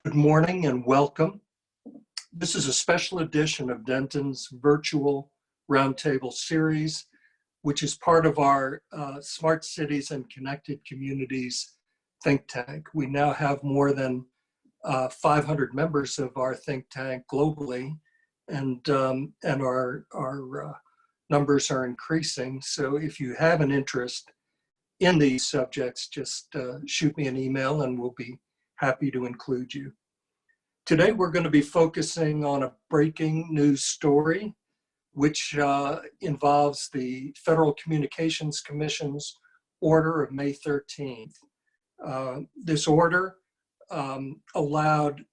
Good morning and welcome. This is a special edition of Denton's virtual Roundtable series, which is part of our Smart Cities and Connected Communities think tank. We now have more than 500 members of our think tank globally, and our numbers are increasing. So if you have an interest in these subjects, just shoot me an email and we'll be happy to include you. Today, we're going to be focusing on a breaking news story, which involves the Federal Communications Commission's order of May 13th. This order allowed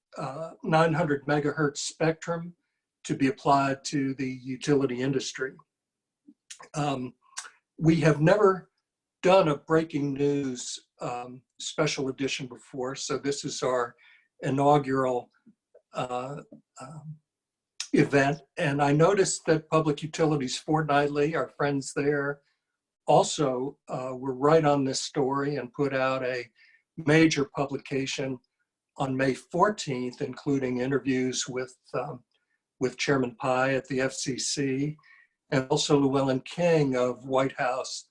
900 megahertz spectrum to be applied to the utility industry. We have never done a breaking news special edition before, so this is our inaugural event. And I noticed that Public Utilities Fortnightly, our friends there, also were right on this story and put out a major publication on May 14th, including interviews with Chairman Pai at the FCC, and also Llewellyn King of White House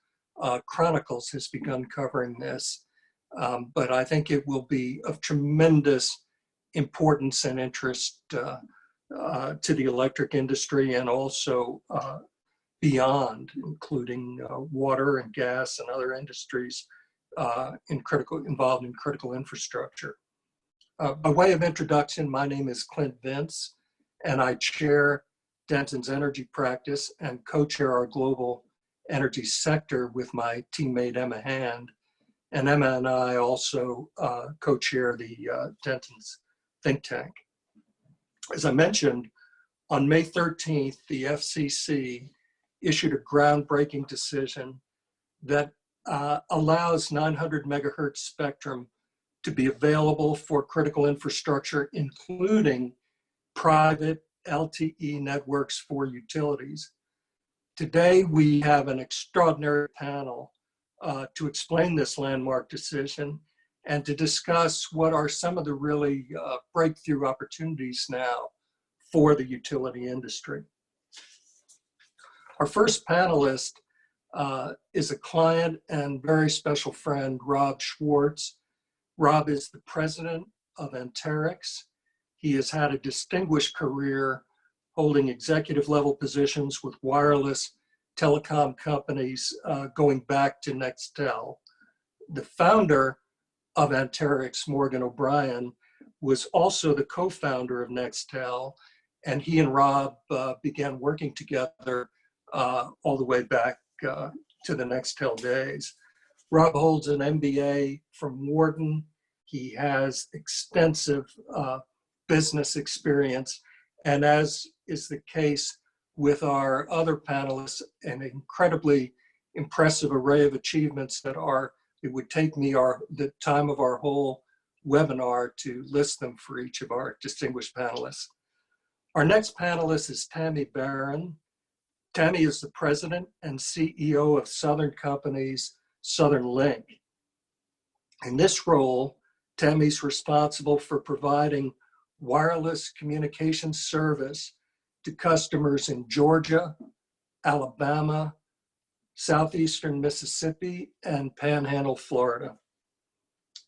Chronicles has begun covering this. But I think it will be of tremendous importance and interest to the electric industry and also beyond, including water and gas and other industries involved in critical infrastructure. By way of introduction, my name is Clint Vince, and I chair Denton's energy practice and co-chair our global energy sector with my teammate Emma Hand. And Emma and I also co-chair the Denton's think tank. As I mentioned, on May 13th, the FCC issued a groundbreaking decision that allows 900 megahertz spectrum to be available for critical infrastructure, including private LTE networks for utilities. Today, we have an extraordinary panel to explain this landmark decision and to discuss what are some of the really breakthrough opportunities now for the utility industry. Our first panelist is a client and very special friend, Rob Schwartz. Rob is the president of Anterix. He has had a distinguished career holding executive level positions with wireless telecom companies going back to Nextel. The founder of Anterix, Morgan O'Brien, was also the co-founder of Nextel, and he and Rob began working together all the way back to the Nextel days. Rob holds an MBA from Wharton. He has extensive business experience, and as is the case with our other panelists, an incredibly impressive array of achievements that it would take me the time of our whole webinar to list them for each of our distinguished panelists. Our next panelist is Tami Barron. Tami is the president and CEO of Southern Company's Southern Linc. In this role, Tami's responsible for providing wireless communication service to customers in Georgia, Alabama, Southeastern Mississippi, and Panhandle, Florida.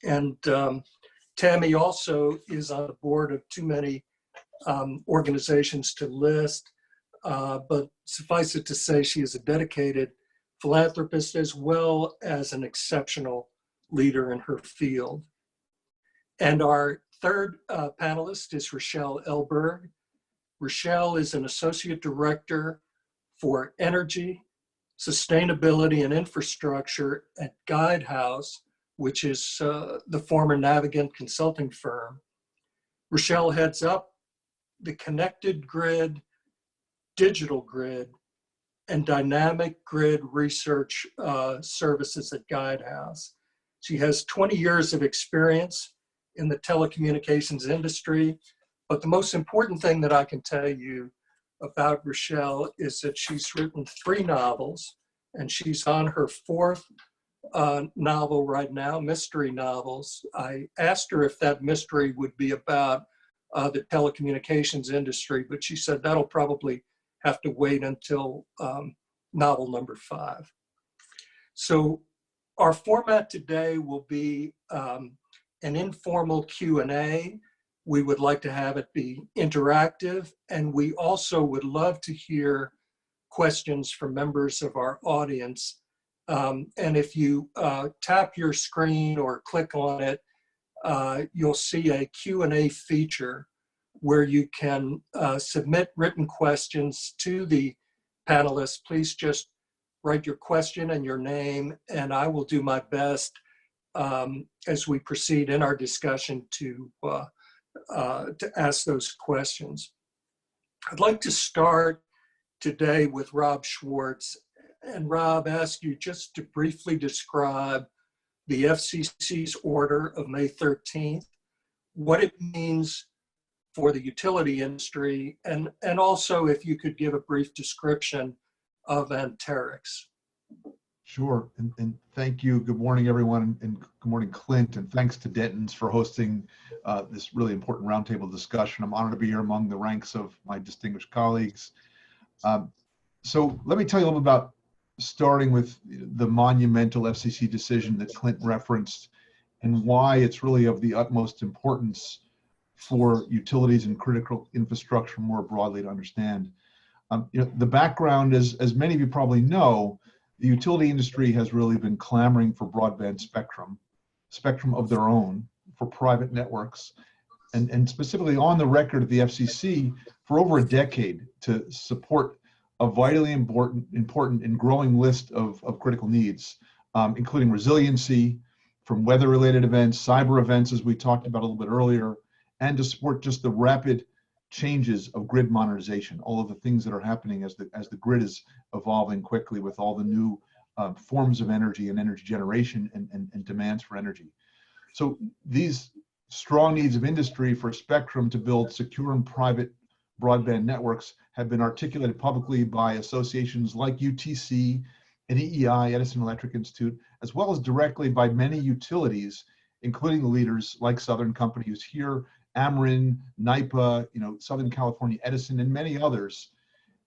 And Tami also is on the board of too many organizations to list, but suffice it to say she is a dedicated philanthropist as well as an exceptional leader in her field. And our third panelist is Richelle Elberg. Richelle is an associate director for energy, sustainability, and infrastructure at Guidehouse, which is the former Navigant consulting firm. Richelle heads up the connected grid, digital grid, and dynamic grid research services at Guidehouse. She has 20 years of experience in the telecommunications industry, but the most important thing that I can tell you about Richelle is that she's written 3 novels, and she's on her 4th novel right now, mystery novels. I asked her if that mystery would be about the telecommunications industry, but she said that'll probably have to wait until novel number 5. So our format today will be an informal Q&A. We would like to have it be interactive, and we also would love to hear questions from members of our audience. And if you tap your screen or click on it, you'll see a Q&A feature where you can submit written questions to the panelists. Please just write your question and your name, and I will do my best as we proceed in our discussion to ask those questions. I'd like to start today with Rob Schwartz. And Rob, ask you just to briefly describe the FCC's order of May 13th, what it means for the utility industry, and also if you could give a brief description of Anterix. Sure, and thank you. Good morning, everyone, and good morning, Clint, and thanks to Dentons for hosting this really important roundtable discussion. I'm honored to be here among the ranks of my distinguished colleagues. So let me tell you a little bit about starting with the monumental FCC decision that Clint referenced and why it's really of the utmost importance for utilities and critical infrastructure more broadly to understand. The background is, as many of you probably know, the utility industry has really been clamoring for broadband spectrum of their own for private networks, and specifically on the record of the FCC for over a decade to support a vitally important and growing list of critical needs, including resiliency from weather-related events, cyber events, as we talked about a little bit earlier, and to support just the rapid changes of grid modernization, all of the things that are happening as the grid is evolving quickly with all the new forms of energy and energy generation and demands for energy. So these strong needs of industry for spectrum to build secure and private broadband networks have been articulated publicly by associations like UTC and EEI, Edison Electric Institute, as well as directly by many utilities, including the leaders like Southern Company who's here, Ameren, NYPA, Southern California Edison, and many others.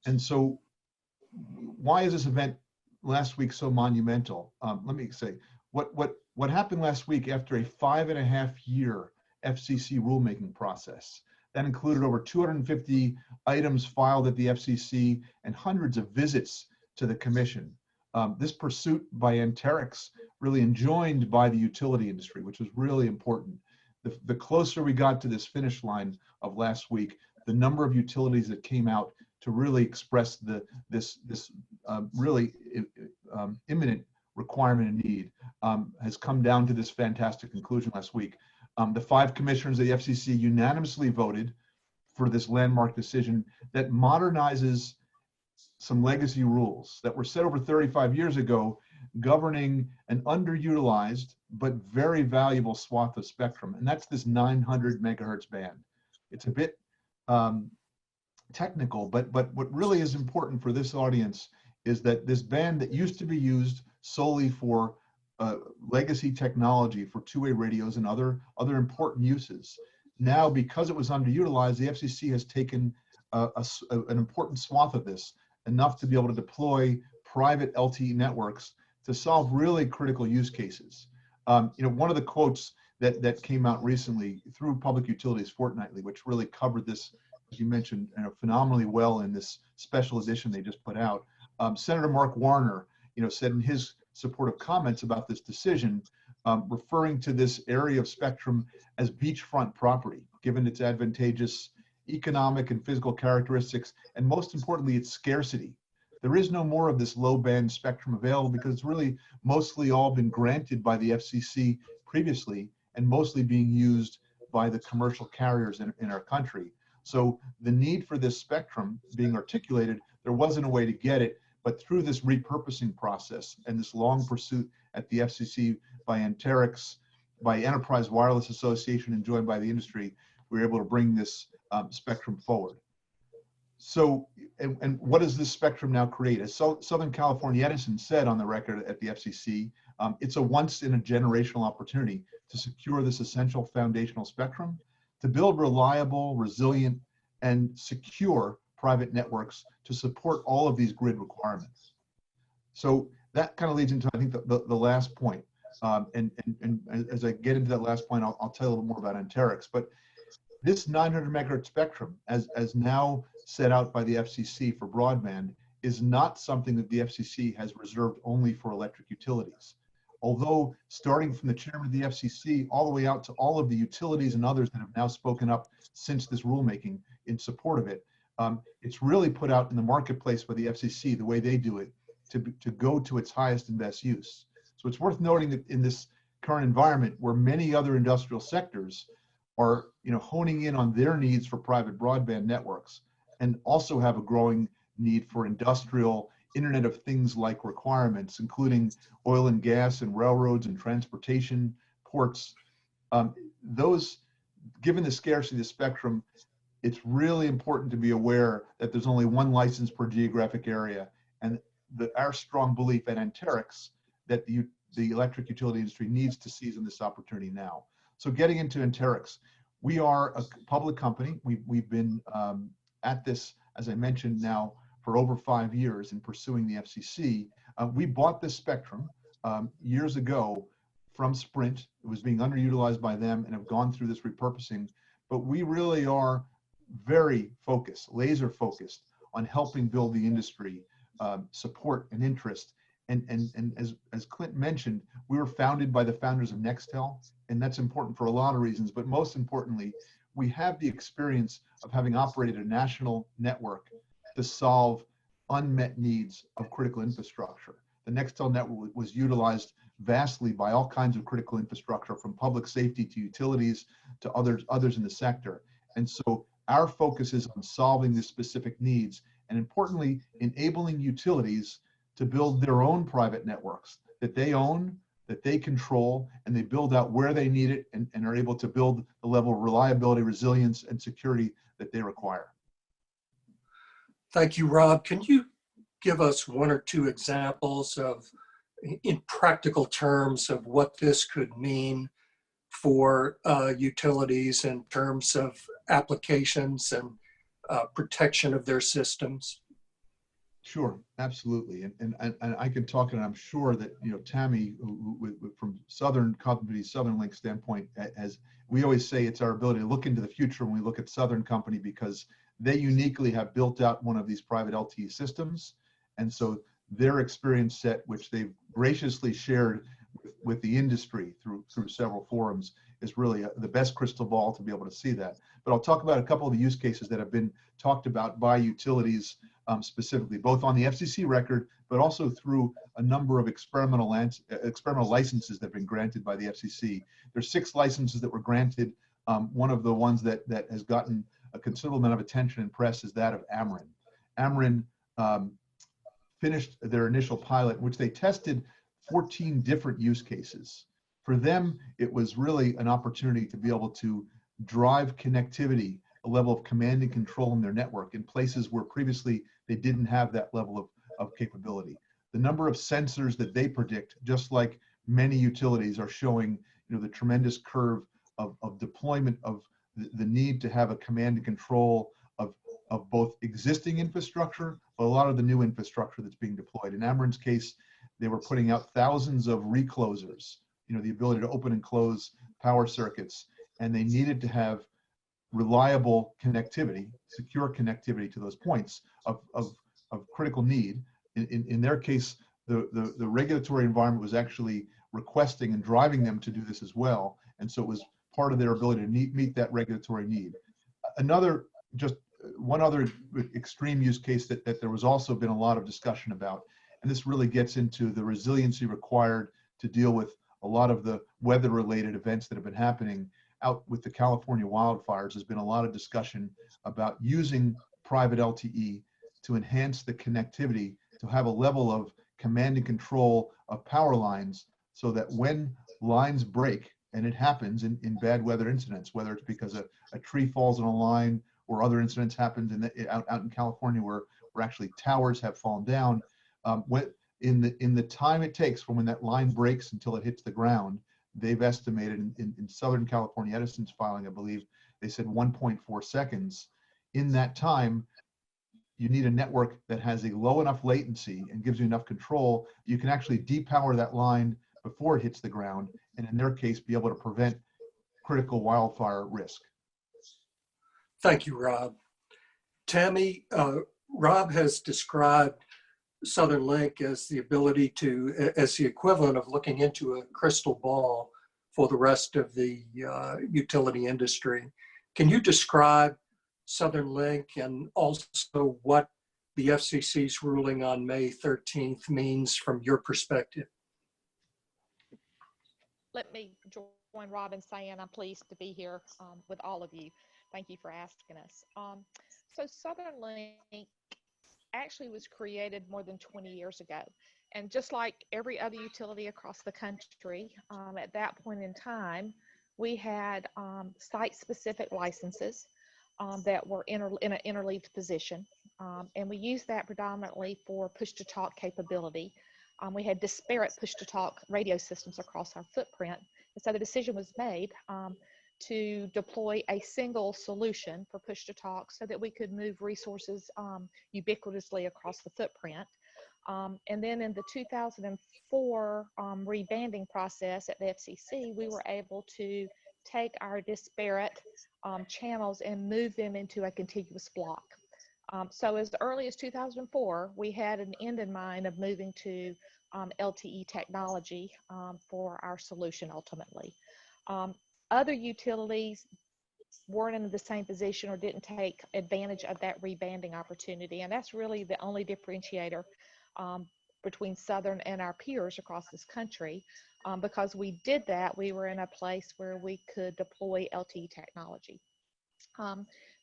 And so why is this event last week so monumental? Let me say, what happened last week after a 5.5-year FCC rulemaking process that included over 250 items filed at the FCC and hundreds of visits to the commission. This pursuit by Anterix really enjoined by the utility industry, which was really important. The closer we got to this finish line of last week, the number of utilities that came out to really express this really imminent requirement and need has come down to this fantastic conclusion last week. The 5 commissioners of the FCC unanimously voted for this landmark decision that modernizes some legacy rules that were set over 35 years ago, governing an underutilized but very valuable swath of spectrum, and that's this 900 megahertz band. It's a bit technical, but what really is important for this audience is that this band that used to be used solely for legacy technology for two-way radios and other important uses, now because it was underutilized, the FCC has taken an important swath of this, enough to be able to deploy private LTE networks to solve really critical use cases. One of the quotes that came out recently through Public Utilities Fortnightly, which really covered this, as you mentioned, phenomenally well in this special edition they just put out. Senator Mark Warner, said in his supportive comments about this decision, referring to this area of spectrum as beachfront property, given its advantageous economic and physical characteristics, and most importantly, its scarcity. There is no more of this low band spectrum available because it's really mostly all been granted by the FCC previously and mostly being used by the commercial carriers in our country. So the need for this spectrum being articulated, there wasn't a way to get it, but through this repurposing process and this long pursuit at the FCC by Anterix, by Enterprise Wireless Association, and joined by the industry, we were able to bring this spectrum forward. So, and what does this spectrum now create? As Southern California Edison said on the record at the FCC, It's a once in a generational opportunity to secure this essential foundational spectrum, to build reliable, resilient, and secure private networks to support all of these grid requirements. So that kind of leads into, I think, the last point. And as I get into that last point, I'll tell you a little more about Anterix. But this 900 megahertz spectrum, as now set out by the FCC for broadband, is not something that the FCC has reserved only for electric utilities. Although starting from the chairman of the FCC all the way out to all of the utilities and others that have now spoken up since this rulemaking in support of it, it's really put out in the marketplace by the FCC, the way they do it, to go to its highest and best use. So it's worth noting that in this current environment where many other industrial sectors are honing in on their needs for private broadband networks and also have a growing need for industrial Internet of Things like requirements, including oil and gas and railroads and transportation, ports. Given the scarcity of the spectrum, it's really important to be aware that there's only one license per geographic area, and our strong belief at Anterix that the electric utility industry needs to seize on this opportunity now. So getting into Anterix, we are a public company. We've been at this, as I mentioned, now for over 5 years in pursuing the FCC. We bought this spectrum years ago from Sprint. It was being underutilized by them and have gone through this repurposing. But we really are very focused, laser focused on helping build the industry, support and interest. And as Clint mentioned, we were founded by the founders of Nextel, and that's important for a lot of reasons. But most importantly, we have the experience of having operated a national network to solve unmet needs of critical infrastructure. The Nextel network was utilized vastly by all kinds of critical infrastructure, from public safety to utilities to others in the sector. And so our focus is on solving the specific needs, and importantly, enabling utilities to build their own private networks that they own, that they control, and they build out where they need it and are able to build the level of reliability, resilience, and security that they require. Thank you, Rob. Can you give us one or two examples of, in practical terms, of what this could mean for utilities in terms of applications and protection of their systems? Sure, absolutely, and I can talk, and I'm sure that Tami, from Southern Company, Southern Linc standpoint, as we always say, it's our ability to look into the future when we look at Southern Company, because they uniquely have built out one of these private LTE systems, and so their experience set, which they've graciously shared with the industry through several forums, is really the best crystal ball to be able to see that. But I'll talk about a couple of the use cases that have been talked about by utilities specifically, both on the FCC record, but also through a number of experimental licenses that have been granted by the FCC. There's 6 licenses that were granted. One of the ones that has gotten a considerable amount of attention and press is that of Ameren. Ameren finished their initial pilot, in which they tested 14 different use cases. For them, it was really an opportunity to be able to drive connectivity, a level of command and control in their network in places where previously they didn't have that level of capability. The number of sensors that they predict, just like many utilities, are showing the tremendous curve of deployment of the need to have a command and control of both existing infrastructure, but a lot of the new infrastructure that's being deployed. In Ameren's case, they were putting out thousands of reclosers, the ability to open and close power circuits, and they needed to have reliable connectivity, secure connectivity to those points of critical need. In their case, the regulatory environment was actually requesting and driving them to do this as well, and so it was part of their ability to meet that regulatory need. One other extreme use case that there was also been a lot of discussion about, and this really gets into the resiliency required to deal with a lot of the weather-related events that have been happening out with the California wildfires. There's been a lot of discussion about using private LTE to enhance the connectivity, to have a level of command and control of power lines, so that when lines break, and it happens in bad weather incidents, whether it's because a tree falls on a line or other incidents happened out in California where actually towers have fallen down, in the time it takes from when that line breaks until it hits the ground, they've estimated in Southern California Edison's filing, I believe, they said 1.4 seconds. In that time, you need a network that has a low enough latency and gives you enough control. You can actually depower that line before it hits the ground, and in their case, be able to prevent critical wildfire risk. Thank you, Rob. Tami, Rob has described Southern Linc as the ability to, as the equivalent of looking into a crystal ball for the rest of the utility industry. Can you describe Southern Linc and also what the FCC's ruling on May 13th means from your perspective? Let me join Rob in saying I'm pleased to be here with all of you. Thank you for asking us. So Southern Linc actually was created more than 20 years ago. And just like every other utility across the country, at that point in time, we had site-specific licenses that were in an interleaved position. And we used that predominantly for push-to-talk capability. We had disparate push-to-talk radio systems across our footprint. And so the decision was made to deploy a single solution for push-to-talk so that we could move resources ubiquitously across the footprint. And then in the 2004 rebanding process at the FCC, we were able to take our disparate channels and move them into a contiguous block. So as early as 2004, we had an end in mind of moving to LTE technology for our solution ultimately. Other utilities weren't in the same position or didn't take advantage of that rebanding opportunity. And that's really the only differentiator between Southern and our peers across this country. Because we did that, we were in a place where we could deploy LTE technology.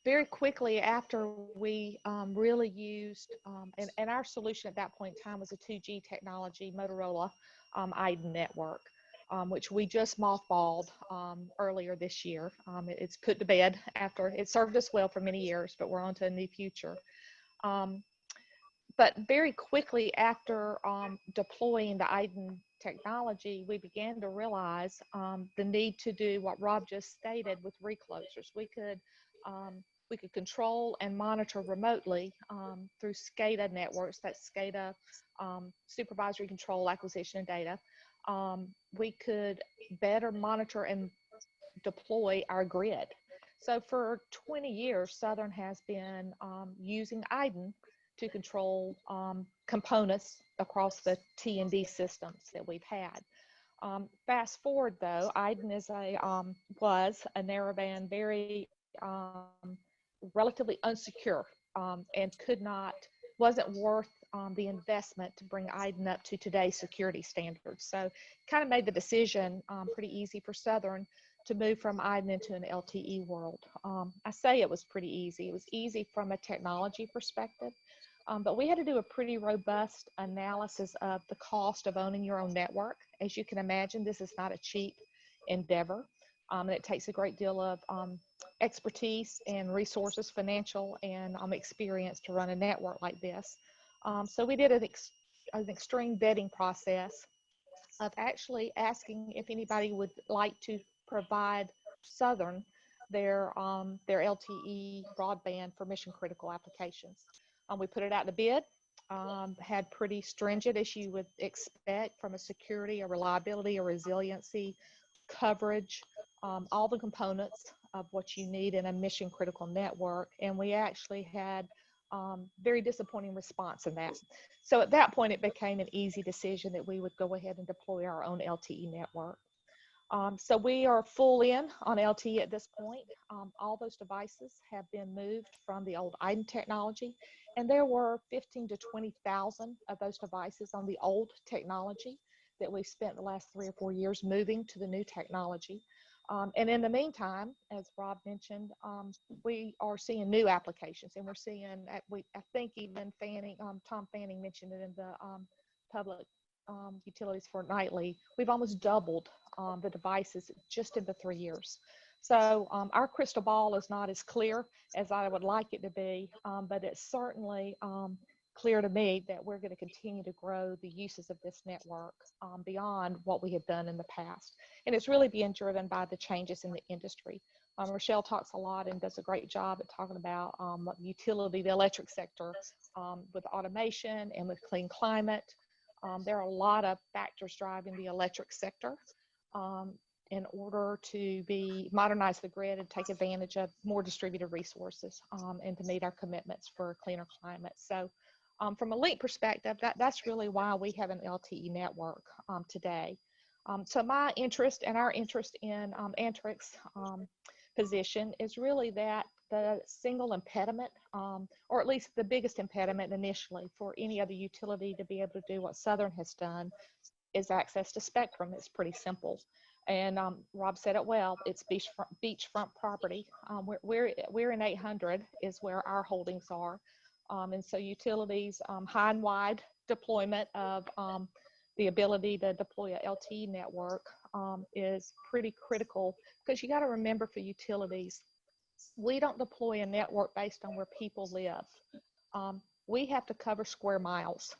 Very quickly after we really used, and our solution at that point in time was a 2G technology Motorola IDEN network, which we just mothballed earlier this year. It's put to bed after it served us well for many years, but we're on to a new future. But very quickly after deploying the IDEN technology, we began to realize the need to do what Rob just stated with reclosers. We could control and monitor remotely through SCADA networks. That's SCADA, supervisory control, acquisition, and data. We could better monitor and deploy our grid. So for 20 years, Southern has been using IDEN to control components across the T&D systems that we've had. Fast forward though, IDEN is was a narrowband, very relatively unsecure and wasn't worth the investment to bring IDEN up to today's security standards. So kind of made the decision pretty easy for Southern to move from IDEN into an LTE world. I say it was pretty easy. It was easy from a technology perspective, but we had to do a pretty robust analysis of the cost of owning your own network. As you can imagine, this is not a cheap endeavor, and it takes a great deal of expertise and resources, financial and experience to run a network like this. So we did an extreme vetting process of actually asking if anybody would like to provide Southern their LTE broadband for mission critical applications. We put it out to bid, had pretty stringent, as you would expect from a security, a reliability, a resiliency, coverage, all the components of what you need in a mission critical network. And we actually had very disappointing response in that. So at that point, it became an easy decision that we would go ahead and deploy our own LTE network. So we are full in on LTE at this point. All those devices have been moved from the old IDEN technology, and there were 15 to 20,000 of those devices on the old technology that we've spent the last 3 or 4 years moving to the new technology. And in the meantime, as Rob mentioned, we are seeing new applications, and we're seeing, I think even Tom Fanning mentioned it in the public utilities fortnightly, we've almost doubled the devices just in the 3 years. So our crystal ball is not as clear as I would like it to be, but it's certainly clear to me that we're going to continue to grow the uses of this network beyond what we have done in the past. And it's really being driven by the changes in the industry. Richelle talks a lot and does a great job at talking about utility, the electric sector, with automation and with clean climate. There are a lot of factors driving the electric sector in order to modernize the grid and take advantage of more distributed resources and to meet our commitments for a cleaner climate. So from a Linc perspective, that's really why we have an LTE network today. So my interest and our interest in Anterix position is really that the single impediment, or at least the biggest impediment initially for any other utility to be able to do what Southern has done, is access to spectrum. It's pretty simple. And Rob said it well, it's beachfront property. We're in 800 is where our holdings are. And so utilities, high and wide deployment of the ability to deploy a LTE network is pretty critical, because you got to remember, for utilities, we don't deploy a network based on where people live. We have to cover square miles.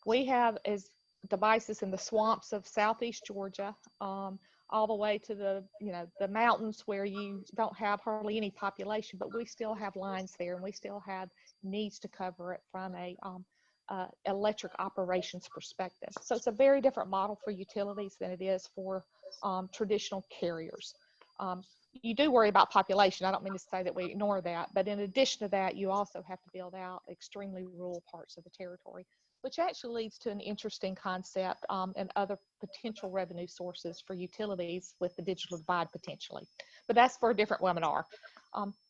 We have devices in the swamps of Southeast Georgia, all the way to the mountains where you don't have hardly any population, but we still have lines there, and we still have needs to cover it from a electric operations perspective. So it's a very different model for utilities than it is for traditional carriers. You do worry about population. I don't mean to say that we ignore that, but in addition to that, you also have to build out extremely rural parts of the territory, which actually leads to an interesting concept and other potential revenue sources for utilities with the digital divide potentially. But that's for a different webinar.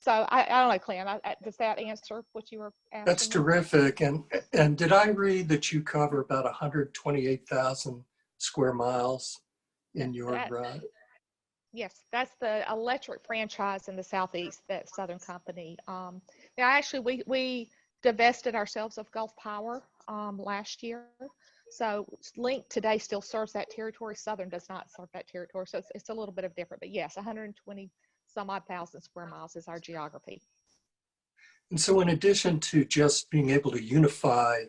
So I don't know, Clint, does that answer what you were asking? That's terrific. And did I read that you cover about 128,000 square miles in your Yes, that's the electric franchise in the Southeast, that Southern company. Now, actually, we divested ourselves of Gulf Power last year. So Linc today still serves that territory. Southern does not serve that territory. So it's a little bit of different, but yes, 120 some odd thousand square miles is our geography. And so in addition to just being able to unify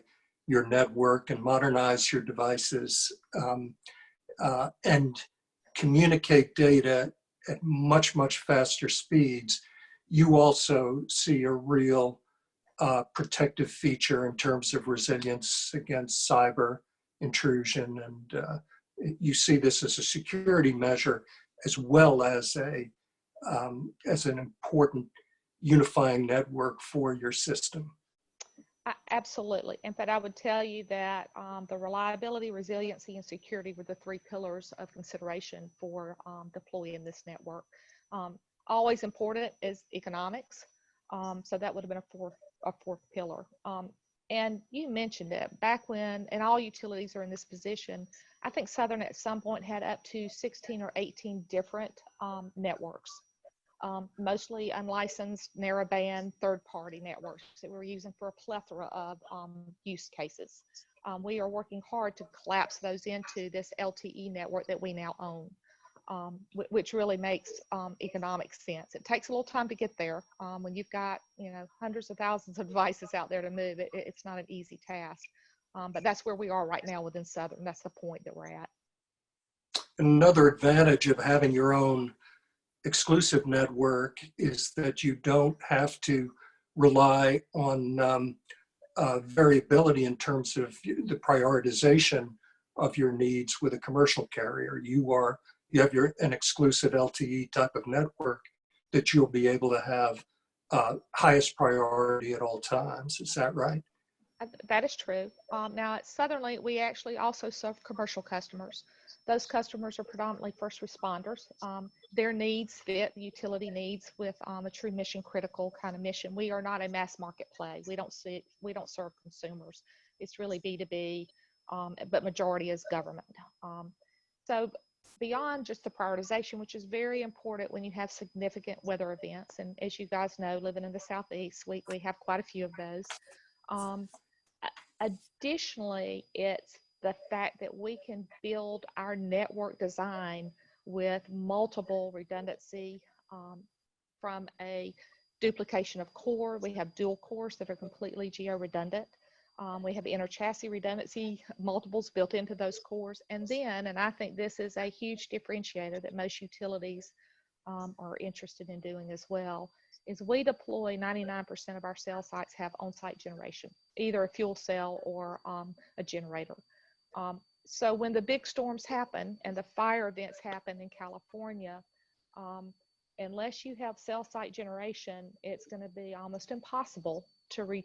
your network and modernize your devices and communicate data at much, much faster speeds, you also see a real protective feature in terms of resilience against cyber intrusion. And you see this as a security measure as well as an important unifying network for your system. Absolutely. In fact, I would tell you that the reliability, resiliency, and security were the three pillars of consideration for deploying this network. Always important is economics. So that would have been a fourth pillar. And you mentioned it, back when, and all utilities are in this position, I think Southern at some point had up to 16 or 18 different networks. Mostly unlicensed, narrowband, third-party networks that we're using for a plethora of use cases. We are working hard to collapse those into this LTE network that we now own, which really makes economic sense. It takes a little time to get there. When you've got hundreds of thousands of devices out there to move, it's not an easy task. But that's where we are right now within Southern. That's the point that we're at. Another advantage of having your own exclusive network is that you don't have to rely on variability in terms of the prioritization of your needs with a commercial carrier. You have an exclusive LTE type of network that you'll be able to have highest priority at all times. Is that right? That is true. Now at Southern Linc, we actually also serve commercial customers. Those customers are predominantly first responders. Their needs fit the utility needs with a true mission critical kind of mission. We are not a mass market play. We don't serve consumers. It's really B2B, but majority is government. So beyond just the prioritization, which is very important when you have significant weather events, and as you guys know, living in the Southeast, we have quite a few of those. Additionally, it's the fact that we can build our network design with multiple redundancy from a duplication of core. We have dual cores that are completely geo-redundant. We have inner chassis redundancy multiples built into those cores. And then, and I think this is a huge differentiator that most utilities are interested in doing as well, is we deploy 99% of our cell sites have on-site generation, either a fuel cell or a generator. So when the big storms happen and the fire events happen in California, unless you have cell site generation, it's going to be almost impossible to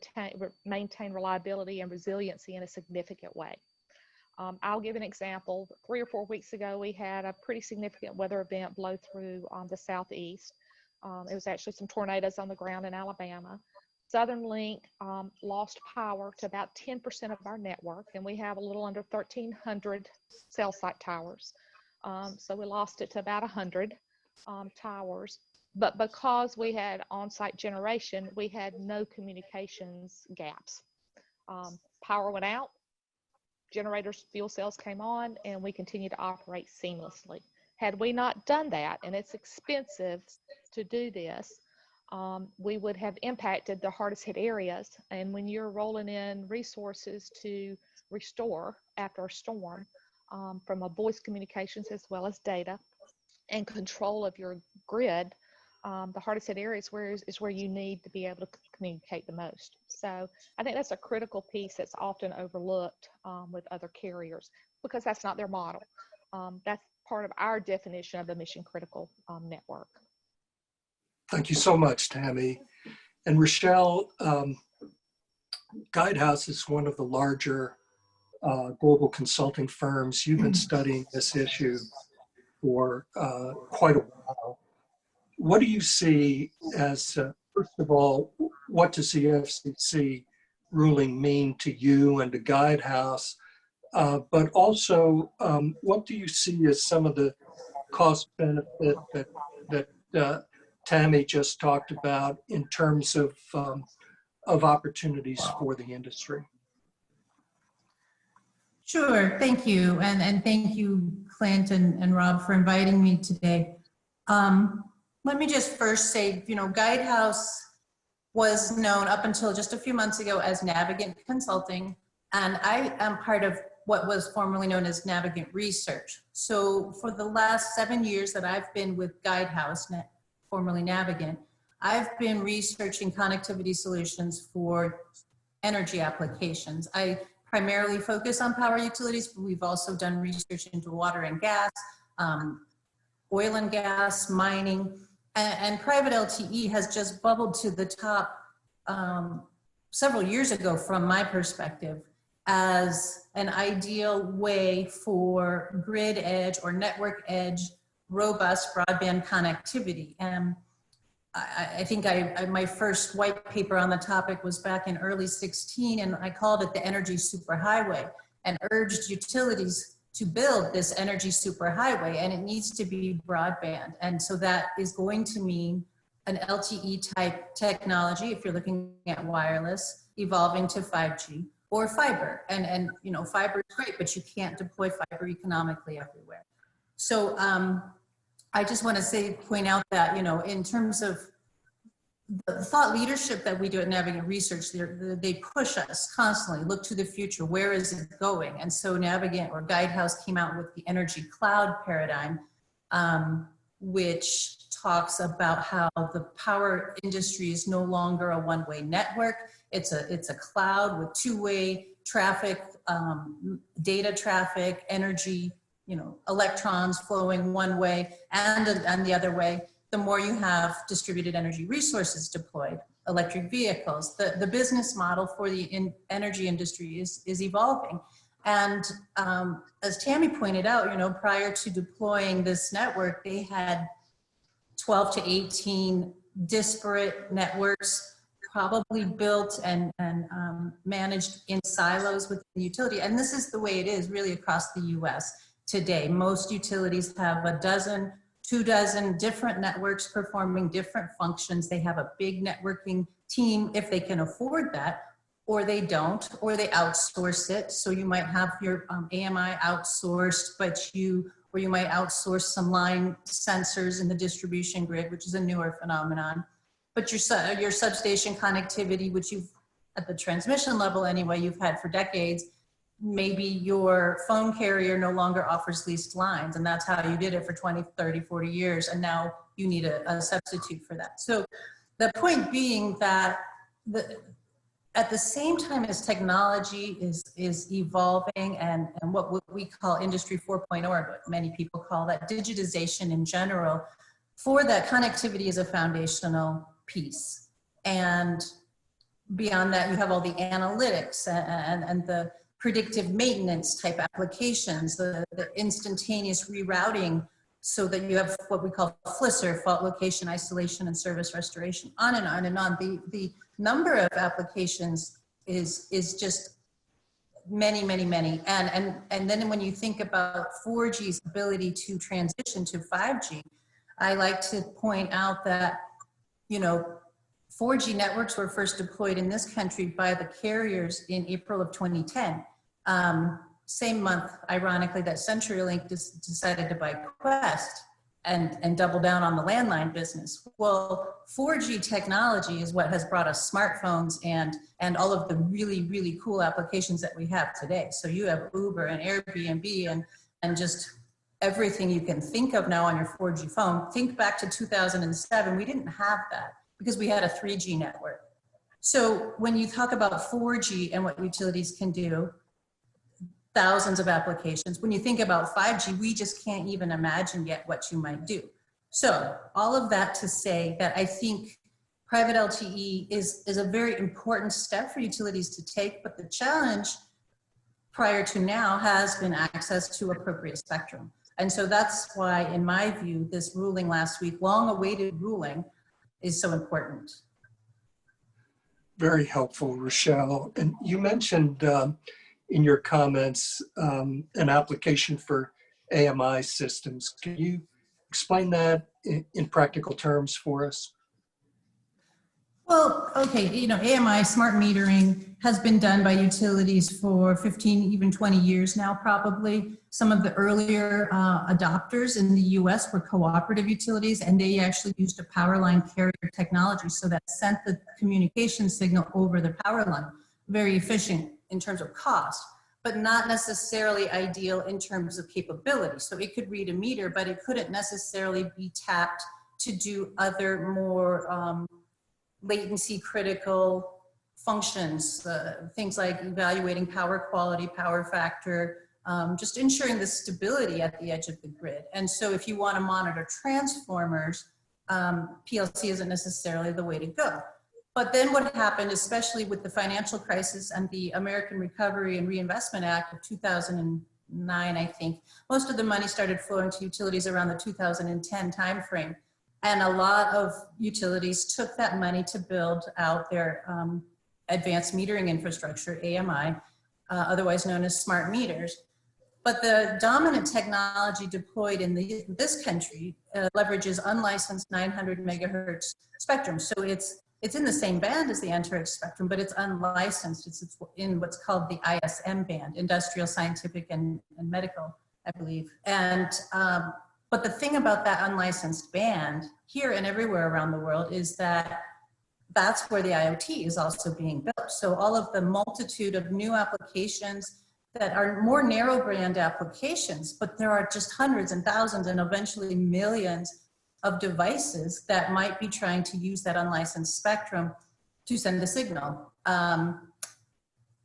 maintain reliability and resiliency in a significant way. I'll give an example. 3 or 4 weeks ago, we had a pretty significant weather event blow through the southeast. It was actually some tornadoes on the ground in Alabama. Southern Linc lost power to about 10% of our network, and we have a little under 1,300 cell site towers. So we lost it to about 100 towers. But because we had on-site generation, we had no communications gaps. Power went out, generators, fuel cells came on, and we continue to operate seamlessly. Had we not done that, and it's expensive to do this, we would have impacted the hardest hit areas. And when you're rolling in resources to restore after a storm, from a voice communications as well as data and control of your grid, the hardest hit areas is where you need to be able to communicate the most. So I think that's a critical piece that's often overlooked with other carriers, because that's not their model. That's part of our definition of a mission critical network. Thank you so much, Tami. And Richelle, Guidehouse is one of the larger global consulting firms. You've been studying this issue for quite a while. What do you see as, first of all, what does the FCC ruling mean to you and to Guidehouse? But also, what do you see as some of the cost benefit that Tami just talked about in terms of opportunities for the industry? Sure, thank you. And thank you, Clint and Rob, for inviting me today. Let me just first say, Guidehouse was known up until just a few months ago as Navigant Consulting, and I am part of what was formerly known as Navigant Research. So for the last 7 years that I've been with Guidehouse, formerly Navigant, I've been researching connectivity solutions for energy applications. I primarily focus on power utilities, but we've also done research into water and gas, oil and gas, mining, and private LTE has just bubbled to the top several years ago from my perspective as an ideal way for grid edge or network edge robust broadband connectivity. And I think my first white paper on the topic was back in early 16, and I called it the Energy Superhighway and urged utilities to build this energy superhighway, and it needs to be broadband. And so that is going to mean an LTE type technology, if you're looking at wireless, evolving to 5G or fiber. And fiber is great, but you can't deploy fiber economically everywhere. So I just want to point out that, in terms of the thought leadership that we do at Navigant Research, they push us constantly, look to the future, where is it going? And so Navigant or Guidehouse came out with the energy cloud paradigm, which talks about how the power industry is no longer a one-way network. It's a cloud with two-way traffic, data traffic, energy, electrons flowing one way and the other way. The more you have distributed energy resources deployed, electric vehicles, the business model for the energy industry is evolving. And as Tami pointed out, prior to deploying this network, they had 12 to 18 disparate networks, probably built and managed in silos within the utility. And this is the way it is really across the US today. Most utilities have a dozen, 24 different networks performing different functions. They have a big networking team if they can afford that, or they don't, or they outsource it. So you might have your AMI outsourced, or you might outsource some line sensors in the distribution grid, which is a newer phenomenon. But your substation connectivity, which you've at the transmission level anyway, you've had for decades. Maybe your phone carrier no longer offers leased lines, and that's how you did it for 20, 30, 40 years, and now you need a substitute for that. So the point being that at the same time as technology is evolving and what we call Industry 4.0, or what many people call that digitization in general, for that connectivity is a foundational piece. And beyond that, you have all the analytics and the predictive maintenance type applications, the instantaneous rerouting, so that you have what we call FLISR, fault location isolation and service restoration, on and on and on. The number of applications is just many, many, many. And then when you think about 4G's ability to transition to 5G, I like to point out that, 4G networks were first deployed in this country by the carriers in April of 2010. Same month, ironically, that CenturyLink decided to buy Quest and double down on the landline business. Well, 4G technology is what has brought us smartphones and all of the really, really cool applications that we have today. So you have Uber and Airbnb and just everything you can think of now on your 4G phone. Think back to 2007, we didn't have that because we had a 3G network. So when you talk about 4G and what utilities can do, thousands of applications. When you think about 5G, we just can't even imagine yet what you might do. So all of that to say that I think private LTE is a very important step for utilities to take, but the challenge prior to now has been access to appropriate spectrum. And so that's why, in my view, this ruling last week, long-awaited ruling, is so important. Very helpful, Richelle. And you mentioned in your comments an application for AMI systems. Can you explain that in practical terms for us? Well, okay, AMI, smart metering, has been done by utilities for 15, even 20 years now, probably. Some of the earlier adopters in the US were cooperative utilities, and they actually used a power line carrier technology, so that sent the communication signal over the power line. Very efficient in terms of cost, but not necessarily ideal in terms of capability. So it could read a meter, but it couldn't necessarily be tapped to do other more latency critical functions, things like evaluating power quality, power factor, just ensuring the stability at the edge of the grid. And so if you want to monitor transformers, PLC isn't necessarily the way to go. But then what happened, especially with the financial crisis and the American Recovery and Reinvestment Act of 2009, I think, most of the money started flowing to utilities around the 2010 timeframe. And a lot of utilities took that money to build out their advanced metering infrastructure, AMI, otherwise known as smart meters. But the dominant technology deployed in this country leverages unlicensed 900 megahertz spectrum. So it's in the same band as the Anterix spectrum, but it's unlicensed. It's in what's called the ISM band, Industrial, Scientific, and Medical, I believe. And but the thing about that unlicensed band here and everywhere around the world is that that's where the IoT is also being built. So all of the multitude of new applications that are more narrow band applications, but there are just hundreds and thousands and eventually millions of devices that might be trying to use that unlicensed spectrum to send a signal.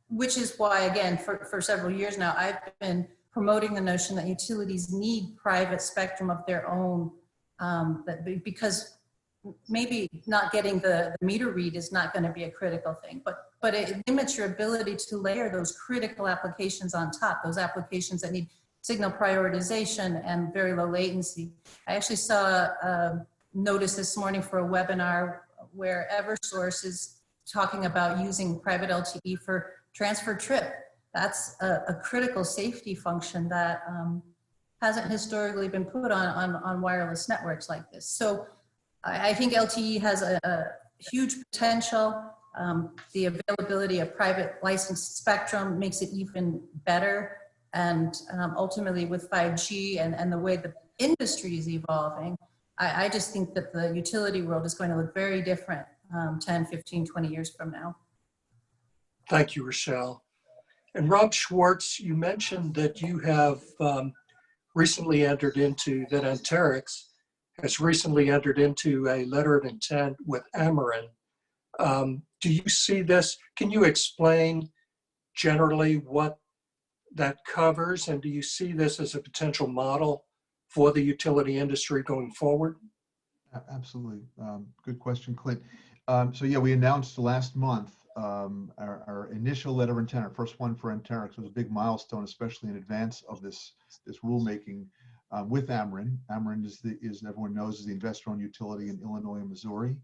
Which is why, again, for several years now, I've been promoting the notion that utilities need private spectrum of their own, because maybe not getting the meter read is not going to be a critical thing, but it limits your ability to layer those critical applications on top, those applications that need signal prioritization and very low latency. I actually saw a notice this morning for a webinar where Eversource is talking about using private LTE for transfer trip. That's a critical safety function that hasn't historically been put on wireless networks like this. So I think LTE has a huge potential. The availability of private licensed spectrum makes it even better. And ultimately with 5G and the way the industry is evolving, I just think that the utility world is going to look very different 10, 15, 20 years from now. Thank you, Richelle. And Rob Schwartz, you mentioned that you have recently entered into, that Anterix has recently entered into a letter of intent with Ameren. Do you see this? Can you explain generally what that covers? And do you see this as a potential model for the utility industry going forward? Absolutely. Good question, Clint. So yeah, we announced last month our initial letter of intent, our first one for Anterix, was a big milestone, especially in advance of this rulemaking with Ameren. Ameren is everyone knows, is the investor-owned utility in Illinois and Missouri,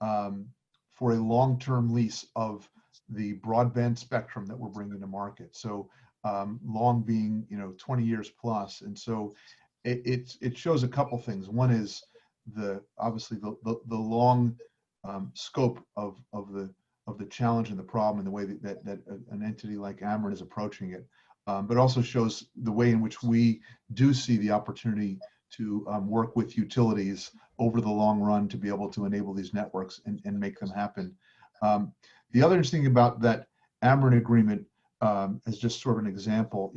for a long-term lease of the broadband spectrum that we're bringing to market. So long being 20 years plus, and so it shows a couple things. One is obviously the long scope of the challenge and the problem and the way that an entity like Ameren is approaching it, but also shows the way in which we do see the opportunity to work with utilities over the long run to be able to enable these networks and make them happen. The other interesting thing about that Ameren agreement, as just sort of an example,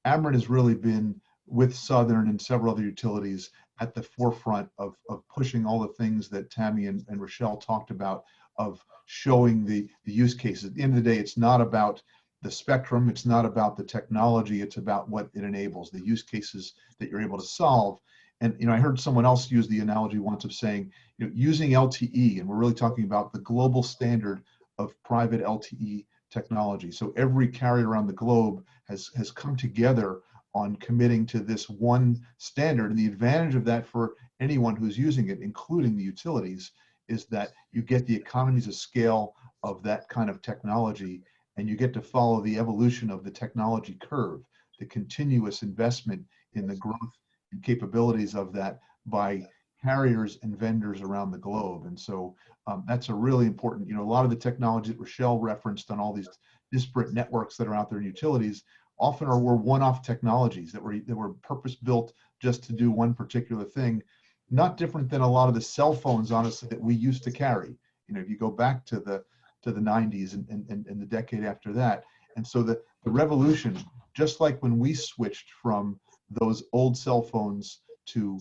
Ameren has really been with Southern and several other utilities at the forefront of pushing all the things that Tami and Richelle talked about, of showing the use cases. At the end of the day, it's not about the spectrum, it's not about the technology, it's about what it enables, the use cases that you're able to solve. And I heard someone else use the analogy once of saying, using LTE, and we're really talking about the global standard of private LTE technology. So every carrier around the globe has come together on committing to this one standard. And the advantage of that for anyone who's using it, including the utilities, is that you get the economies of scale of that kind of technology, and you get to follow the evolution of the technology curve, the continuous investment in the growth and capabilities of that by carriers and vendors around the globe. And so that's a really important, a lot of the technology that Richelle referenced on all these disparate networks that are out there in utilities often were one-off technologies that were purpose-built just to do one particular thing, not different than a lot of the cell phones, honestly, that we used to carry. If you go back to the 90s and the decade after that. And so the revolution, just like when we switched from those old cell phones to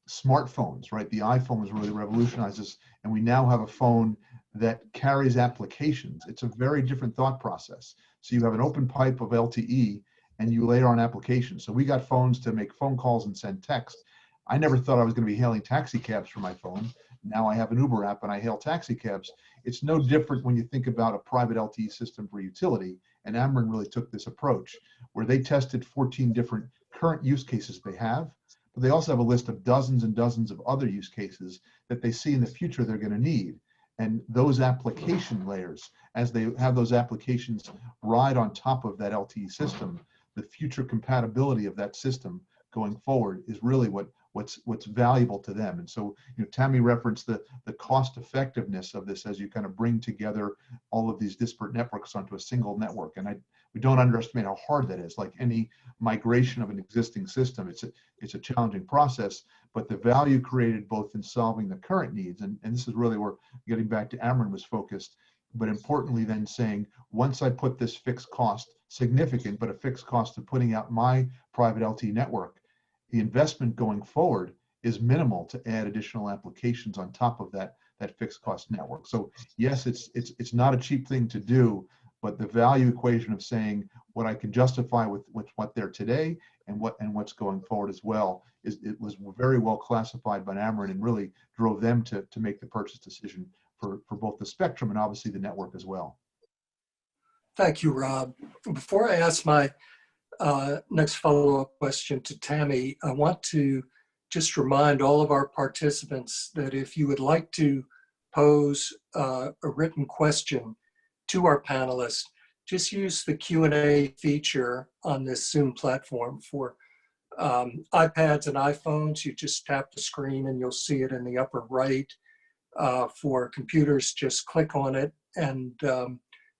smartphones, right? The iPhone was really revolutionized this, and we now have a phone that carries applications. It's a very different thought process. So you have an open pipe of LTE and you layer on applications. So we got phones to make phone calls and send text. I never thought I was going to be hailing taxi cabs from my phone. Now I have an Uber app and I hail taxi cabs. It's no different when you think about a private LTE system for utility. And Ameren really took this approach where they tested 14 different current use cases they have, but they also have a list of dozens and dozens of other use cases that they see in the future they're going to need. And those application layers, as they have those applications ride on top of that LTE system, the future compatibility of that system going forward is really what's valuable to them. And so, Tami referenced the cost effectiveness of this as you kind of bring together all of these disparate networks onto a single network. And we don't underestimate how hard that is. Like any migration of an existing system, it's a challenging process, but the value created both in solving the current needs, and this is really where getting back to Ameren was focused, but importantly then saying, once I put this fixed cost, significant, but a fixed cost of putting out my private LTE network, the investment going forward is minimal to add additional applications on top of that fixed cost network. So yes, it's not a cheap thing to do, but the value equation of saying what I can justify with what they're today and what's going forward as well it was very well classified by Ameren and really drove them to make the purchase decision for both the spectrum and obviously the network as well. Thank you, Rob. Before I ask my next follow-up question to Tami, I want to just remind all of our participants that if you would like to pose a written question to our panelists, just use the Q&A feature on this Zoom platform. For iPads and iPhones, you just tap the screen and you'll see it in the upper right. For computers, just click on it, and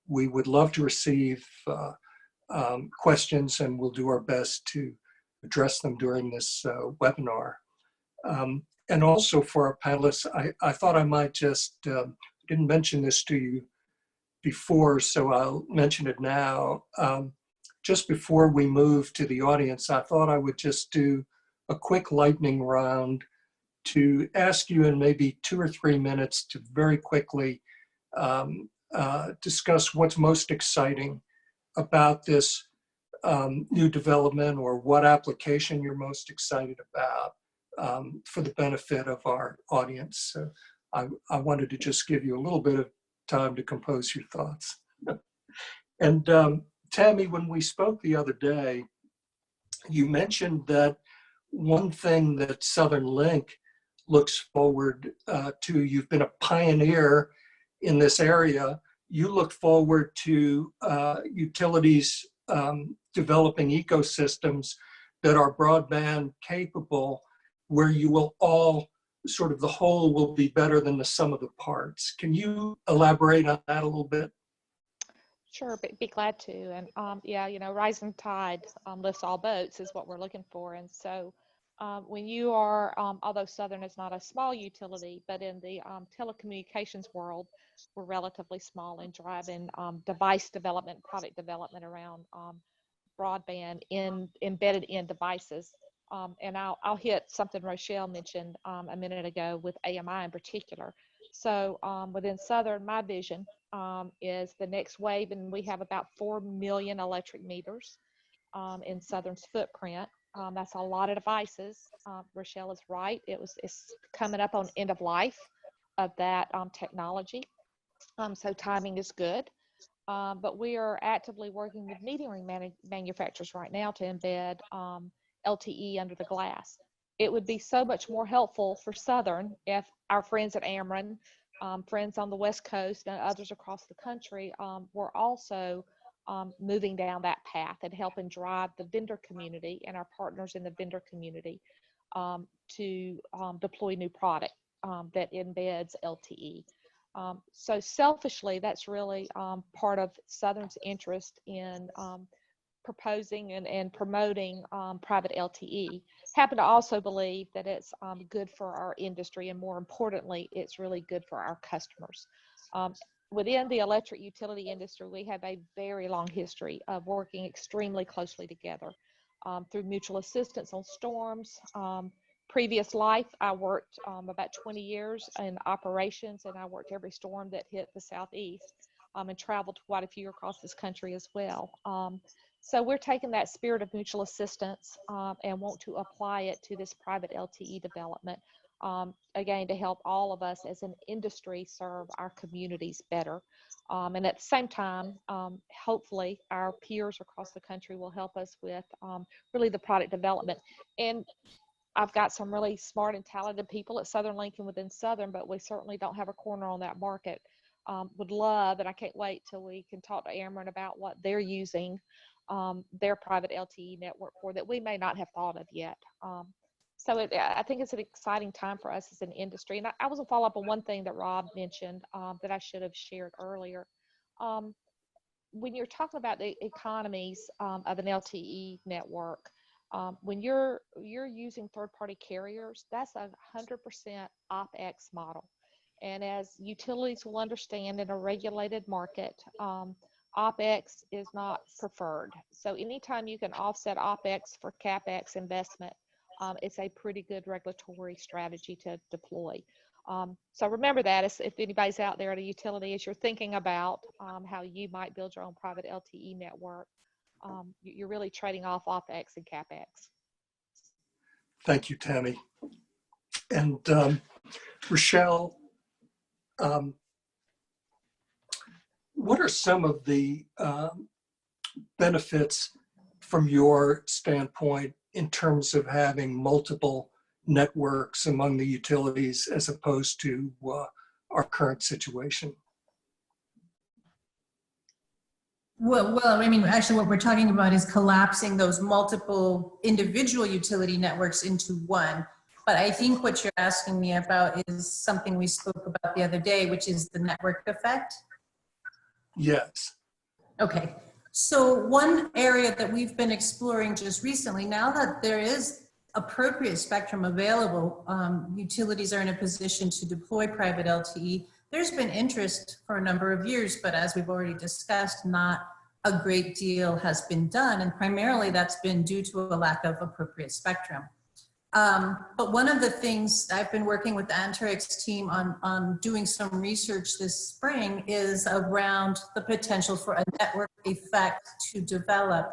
we would love to receive questions, and we'll do our best to address them during this webinar. And also for our panelists, I thought I might just, didn't mention this to you before, so I'll mention it now. Just before we move to the audience, I thought I would just do a quick lightning round to ask you in maybe 2 or 3 minutes to very quickly discuss what's most exciting about this new development, or what application you're most excited about for the benefit of our audience. So I wanted to just give you a little bit of time to compose your thoughts. And Tami, when we spoke the other day, you mentioned that one thing that Southern Linc looks forward to, you've been a pioneer in this area, you look forward to utilities developing ecosystems that are broadband capable, where you will all sort of, the whole will be better than the sum of the parts. Can you elaborate on that a little bit? Sure, be glad to. And yeah, you know, rising tide lifts all boats is what we're looking for. And so when you are, although Southern is not a small utility, but in the telecommunications world, we're relatively small in driving device development, product development around broadband embedded in devices. And I'll hit something Richelle mentioned a minute ago with AMI in particular. So within Southern, my vision is the next wave, and we have about 4 million electric meters in Southern's footprint. That's a lot of devices. Richelle is right. It's coming up on end of life of that technology. So timing is good. But we are actively working with metering manufacturers right now to embed LTE under the glass. It would be so much more helpful for Southern if our friends at Ameren, friends on the West Coast, and others across the country were also moving down that path and helping drive the vendor community and our partners in the vendor community to deploy new product that embeds LTE. So selfishly, that's really part of Southern's interest in proposing and promoting private LTE. Happen to also believe that it's good for our industry, and more importantly, it's really good for our customers. Within the electric utility industry, we have a very long history of working extremely closely together through mutual assistance on storms. Previous life, I worked about 20 years in operations, and I worked every storm that hit the Southeast and traveled quite a few across this country as well. So we're taking that spirit of mutual assistance and want to apply it to this private LTE development, again, to help all of us as an industry serve our communities better. And at the same time, hopefully our peers across the country will help us with really the product development. And I've got some really smart and talented people at Southern Linc and within Southern, but we certainly don't have a corner on that market. Would love, and I can't wait till we can talk to Ameren about what they're using their private LTE network for that we may not have thought of yet. So I think it's an exciting time for us as an industry. And I was going to follow up on one thing that Rob mentioned that I should have shared earlier. When you're talking about the economies of an LTE network, when you're using third-party carriers, that's a 100% OpEx model. And as utilities will understand in a regulated market, OpEx is not preferred. So anytime you can offset OpEx for CapEx investment, it's a pretty good regulatory strategy to deploy. So remember that if anybody's out there at a utility, as you're thinking about how you might build your own private LTE network, you're really trading off OpEx and CapEx. Thank you, Tami. And Richelle, what are some of the benefits from your standpoint in terms of having multiple networks among the utilities as opposed to our current situation? Well, I mean, actually what we're talking about is collapsing those multiple individual utility networks into one. But I think what you're asking me about is something we spoke about the other day, which is the network effect. Yes. Okay. So one area that we've been exploring just recently, now that there is appropriate spectrum available, utilities are in a position to deploy private LTE. there's been interest for a number of years, but as we've already discussed, not a great deal has been done. And primarily that's been due to a lack of appropriate spectrum. But one of the things I've been working with the Anterix team on doing some research this spring is around the potential for a network effect to develop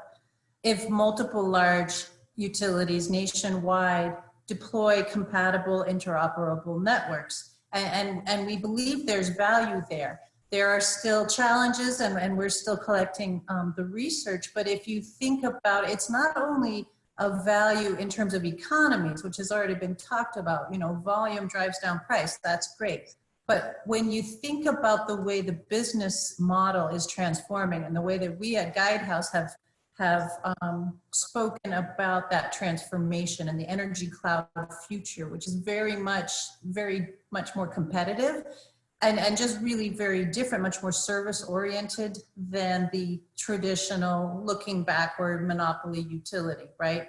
if multiple large utilities nationwide deploy compatible interoperable networks. And we believe there's value there. There are still challenges and we're still collecting the research, but if you think about it, it's not only of value in terms of economies, which has already been talked about, volume drives down price, that's great. But when you think about the way the business model is transforming and the way that we at Guidehouse have spoken about that transformation and the energy cloud future, which is very much more competitive and just really very different, much more service oriented than the traditional looking backward monopoly utility, right?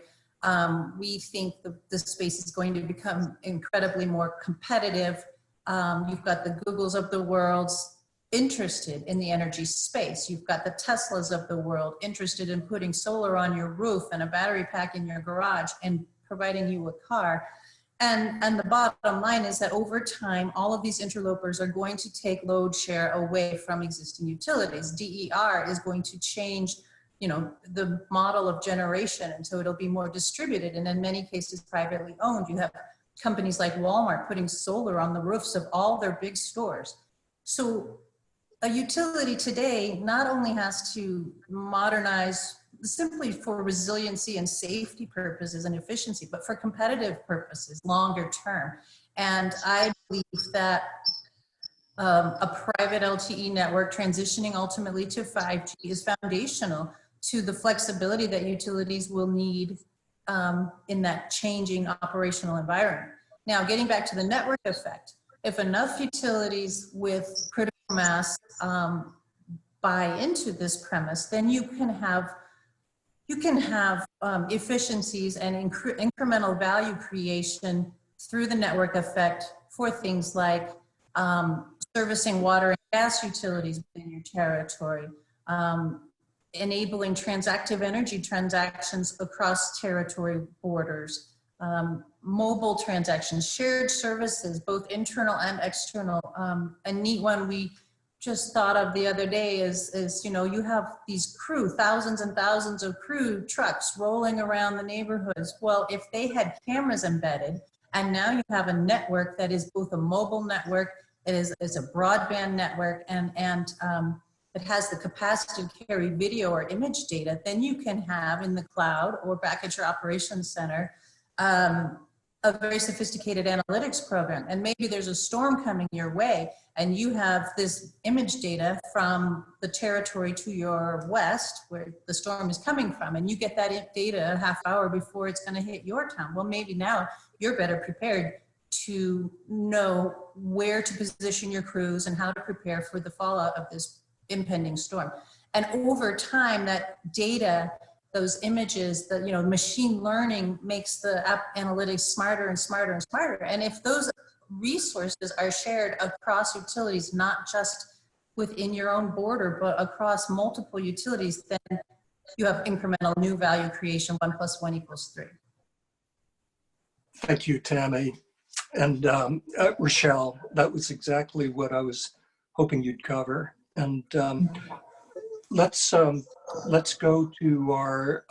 We think the space is going to become incredibly more competitive. You've got the Googles of the world interested in the energy space. You've got the Teslas of the world interested in putting solar on your roof and a battery pack in your garage and providing you a car. And the bottom line is that over time, all of these interlopers are going to take load share away from existing utilities. DER is going to change, the model of generation, and so it'll be more distributed and in many cases privately owned. You have companies like Walmart putting solar on the roofs of all their big stores. So a utility today not only has to modernize simply for resiliency and safety purposes and efficiency, but for competitive purposes, longer term. And I believe that a private LTE network transitioning ultimately to 5G is foundational to the flexibility that utilities will need in that changing operational environment. Now, getting back to the network effect, if enough utilities with critical mass buy into this premise, then you can have efficiencies and incremental value creation through the network effect for things like servicing water and gas utilities within your territory, enabling transactive energy transactions across territory borders, mobile transactions, shared services, both internal and external. A neat one we just thought of the other day is you have these thousands and thousands of crew trucks rolling around the neighborhoods. Well, if they had cameras embedded, and now you have a network that is both a mobile network, it is a broadband network, and it has the capacity to carry video or image data, then you can have in the cloud or back at your operations center a very sophisticated analytics program. And maybe there's a storm coming your way and you have this image data from the territory to your west where the storm is coming from, and you get that data a half hour before it's going to hit your town. Well, maybe now you're better prepared to know where to position your crews and how to prepare for the fallout of this impending storm. And over time, that data, those images, machine learning makes the app analytics smarter and smarter and smarter. And if those resources are shared across utilities, not just within your own border, but across multiple utilities, then you have incremental new value creation, 1 + 1 = 3. Thank you, Tami. And Richelle, that was exactly what I was hoping you'd cover. And let's go to our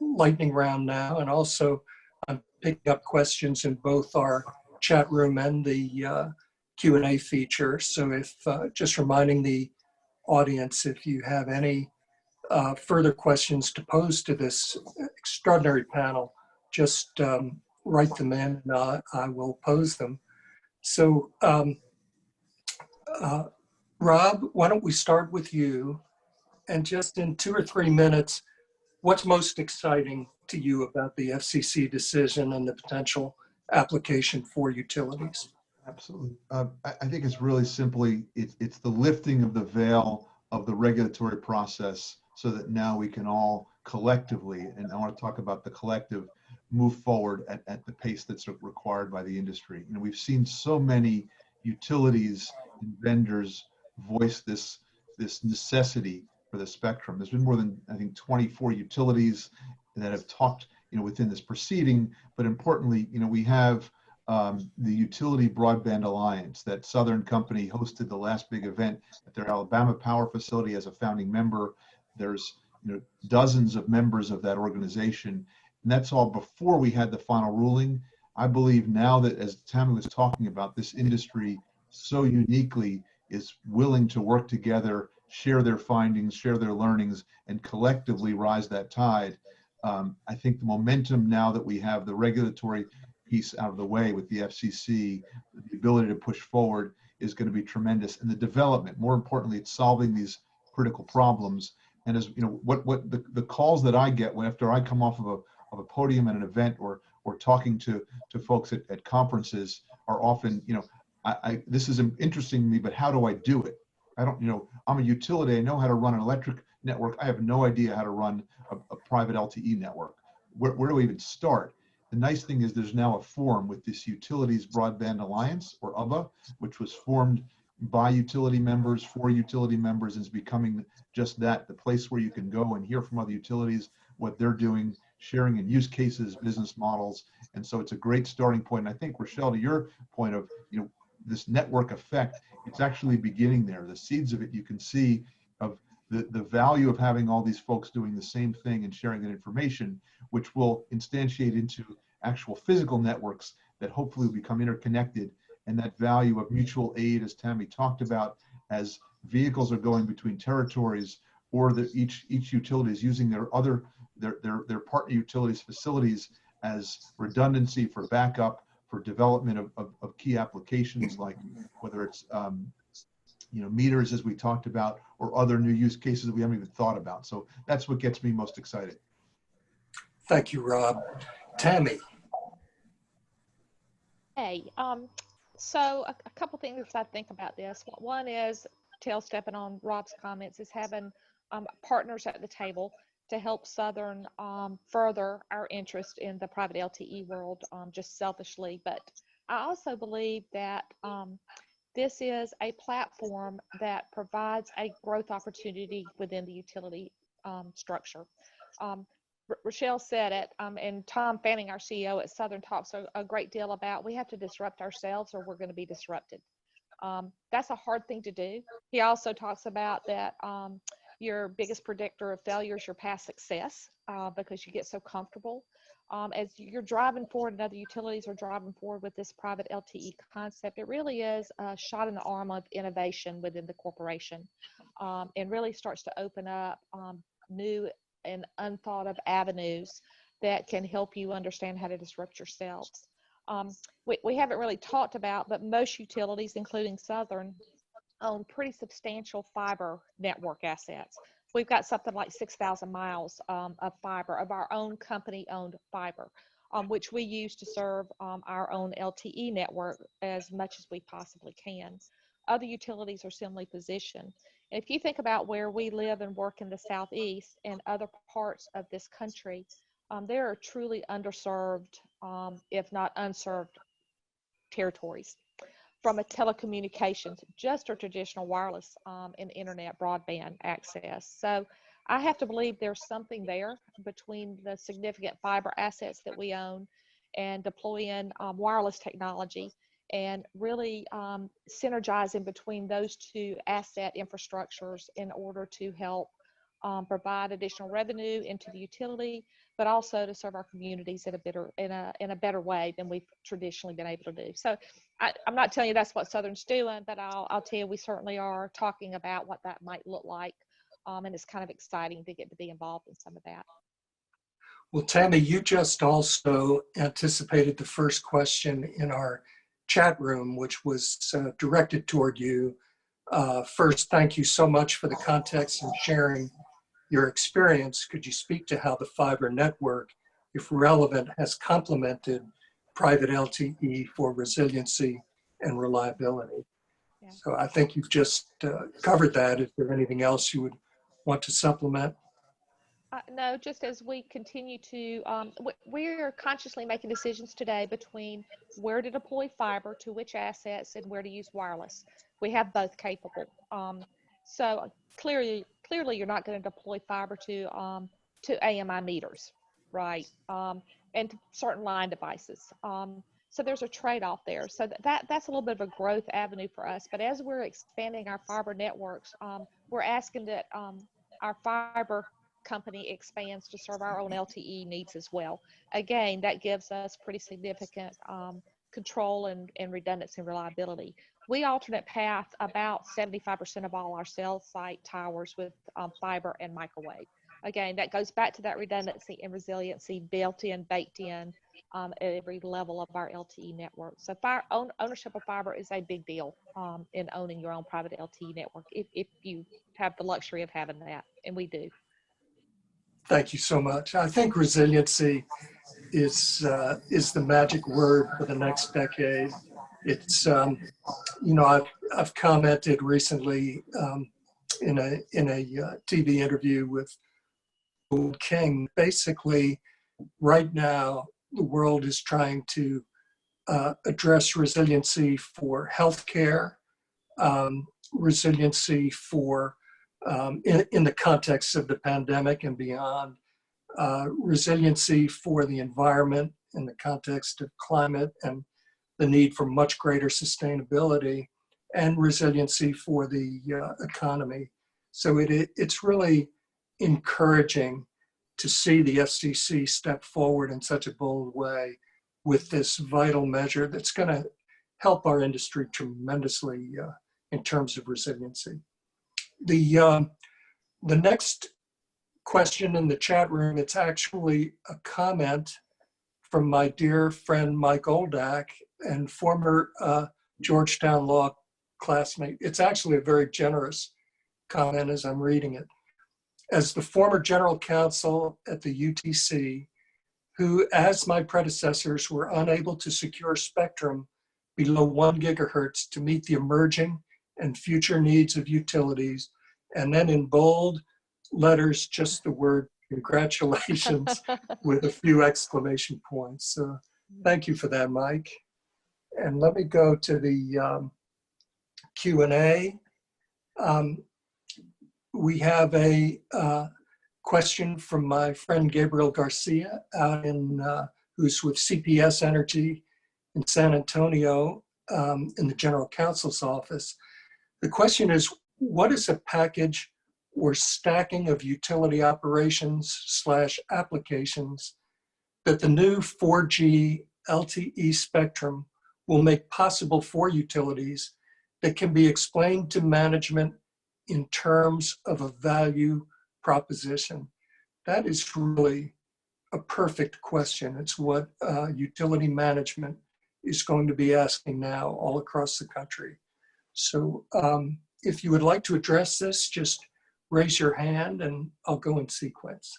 lightning round now. And also I'm picking up questions in both our chat room and the Q&A feature. So if just reminding the audience, if you have any further questions to pose to this extraordinary panel, just write them in and I will pose them. So Rob, why don't we start with you, and just in 2 or 3 minutes, what's most exciting to you about the FCC decision and the potential application for utilities? Absolutely. I think it's really simply, it's the lifting of the veil of the regulatory process so that now we can all collectively, and I want to talk about the collective, move forward at the pace that's required by the industry. We've seen so many utilities and vendors voice this necessity for the spectrum. There's been more than, I think, 24 utilities that have talked, within this proceeding. But importantly, we have the Utility Broadband Alliance, that Southern company hosted the last big event at their Alabama Power facility as a founding member. There's dozens of members of that organization, and that's all before we had the final ruling. I believe now that, as Tami was talking about, this industry so uniquely is willing to work together, share their findings, share their learnings, and collectively rise that tide. I think the momentum now that we have the regulatory piece out of the way with the FCC, the ability to push forward is going to be tremendous. And the development, more importantly, it's solving these critical problems. And as what the calls that I get after I come off of a podium at an event or talking to folks at conferences are often, this is interesting to me, but how do I do it? I don't, I'm a utility. I know how to run an electric network. I have no idea how to run a private LTE network. Where do we even start? The nice thing is there's now a forum with this Utilities Broadband Alliance, or UBA, which was formed by utility members, for utility members, and is becoming just that, the place where you can go and hear from other utilities, what they're doing, sharing in use cases, business models. And so it's a great starting point. And I think, Richelle, to your point of, this network effect, it's actually beginning there. The seeds of it you can see of the value of having all these folks doing the same thing and sharing that information, which will instantiate into actual physical networks that hopefully will become interconnected. And that value of mutual aid, as Tami talked about, as vehicles are going between territories, or each utility is using their partner utilities facilities as redundancy for backup, for development of key applications, like whether it's meters, as we talked about, or other new use cases that we haven't even thought about. So that's what gets me most excited. Thank you, Rob. Tami. Hey, so a couple things I think about this. One is, tail stepping on Rob's comments, is having partners at the table to help Southern further our interest in the private LTE world, just selfishly. But I also believe that this is a platform that provides a growth opportunity within the utility structure. Richelle said it, and Tom Fanning, our CEO at Southern, talks a great deal about, we have to disrupt ourselves or we're going to be disrupted. That's a hard thing to do. He also talks about that your biggest predictor of failure is your past success, because you get so comfortable. As you're driving forward and other utilities are driving forward with this private LTE concept, it really is a shot in the arm of innovation within the corporation, and really starts to open up new and unthought of avenues that can help you understand how to disrupt yourselves. We haven't really talked about, but most utilities, including Southern, own pretty substantial fiber network assets. We've got something like 6,000 miles of fiber, of our own company-owned fiber, which we use to serve our own LTE network as much as we possibly can. Other utilities are similarly positioned. And if you think about where we live and work in the Southeast and other parts of this country, there are truly underserved, if not unserved, territories from a telecommunications, just a traditional wireless and internet broadband access. So I have to believe there's something there between the significant fiber assets that we own and deploying wireless technology, and really synergizing between those two asset infrastructures in order to help provide additional revenue into the utility, but also to serve our communities in a better way than we've traditionally been able to do. So I'm not telling you that's what Southern's doing, but I'll tell you we certainly are talking about what that might look like, and it's kind of exciting to get to be involved in some of that. Well, Tami, you just also anticipated the first question in our chat room, which was directed toward you. First, thank you so much for the context and sharing your experience. Could you speak to how the fiber network, if relevant, has complemented private LTE for resiliency and reliability? Yeah. So I think you've just covered that. Is there anything else you would want to supplement? No, just as we continue to, we're consciously making decisions today between where to deploy fiber to which assets and where to use wireless. We have both capable. So clearly you're not going to deploy fiber to AMI meters, right? And to certain line devices. So there's a trade-off there. So that's a little bit of a growth avenue for us. But as we're expanding our fiber networks, we're asking that our fiber company expands to serve our own LTE needs as well. Again, that gives us pretty significant control and redundancy and reliability. We alternate path about 75% of all our cell site towers with fiber and microwave. Again, that goes back to that redundancy and resiliency built in, baked in at every level of our LTE network. So ownership of fiber is a big deal in owning your own private LTE network if you have the luxury of having that, and we do. Thank you so much. I think resiliency is the magic word for the next decade. It's I've commented recently in a TV interview with King. Basically, right now the world is trying to address resiliency for healthcare, resiliency for in the context of the pandemic and beyond, resiliency for the environment in the context of climate and the need for much greater sustainability, and resiliency for the economy. So it's really encouraging to see the FCC step forward in such a bold way with this vital measure that's going to help our industry tremendously in terms of resiliency. The next question in the chat room, it's actually a comment from my dear friend Mike Oldak and former Georgetown Law classmate. It's actually a very generous comment as I'm reading it. As the former general counsel at the UTC, who, as my predecessors, were unable to secure spectrum below 1 gigahertz to meet the emerging and future needs of utilities, and then in bold letters, just the word congratulations with a few exclamation points. Thank you for that, Mike. And let me go to the Q&A. We have a question from my friend Gabriel Garcia out who's with CPS Energy in San Antonio in the General Counsel's office. The question is, what is a package or stacking of utility operations / applications that the new 4G LTE spectrum will make possible for utilities that can be explained to management in terms of a value proposition? That is really a perfect question. It's what utility management is going to be asking now all across the country. So if you would like to address this, just raise your hand and I'll go in sequence.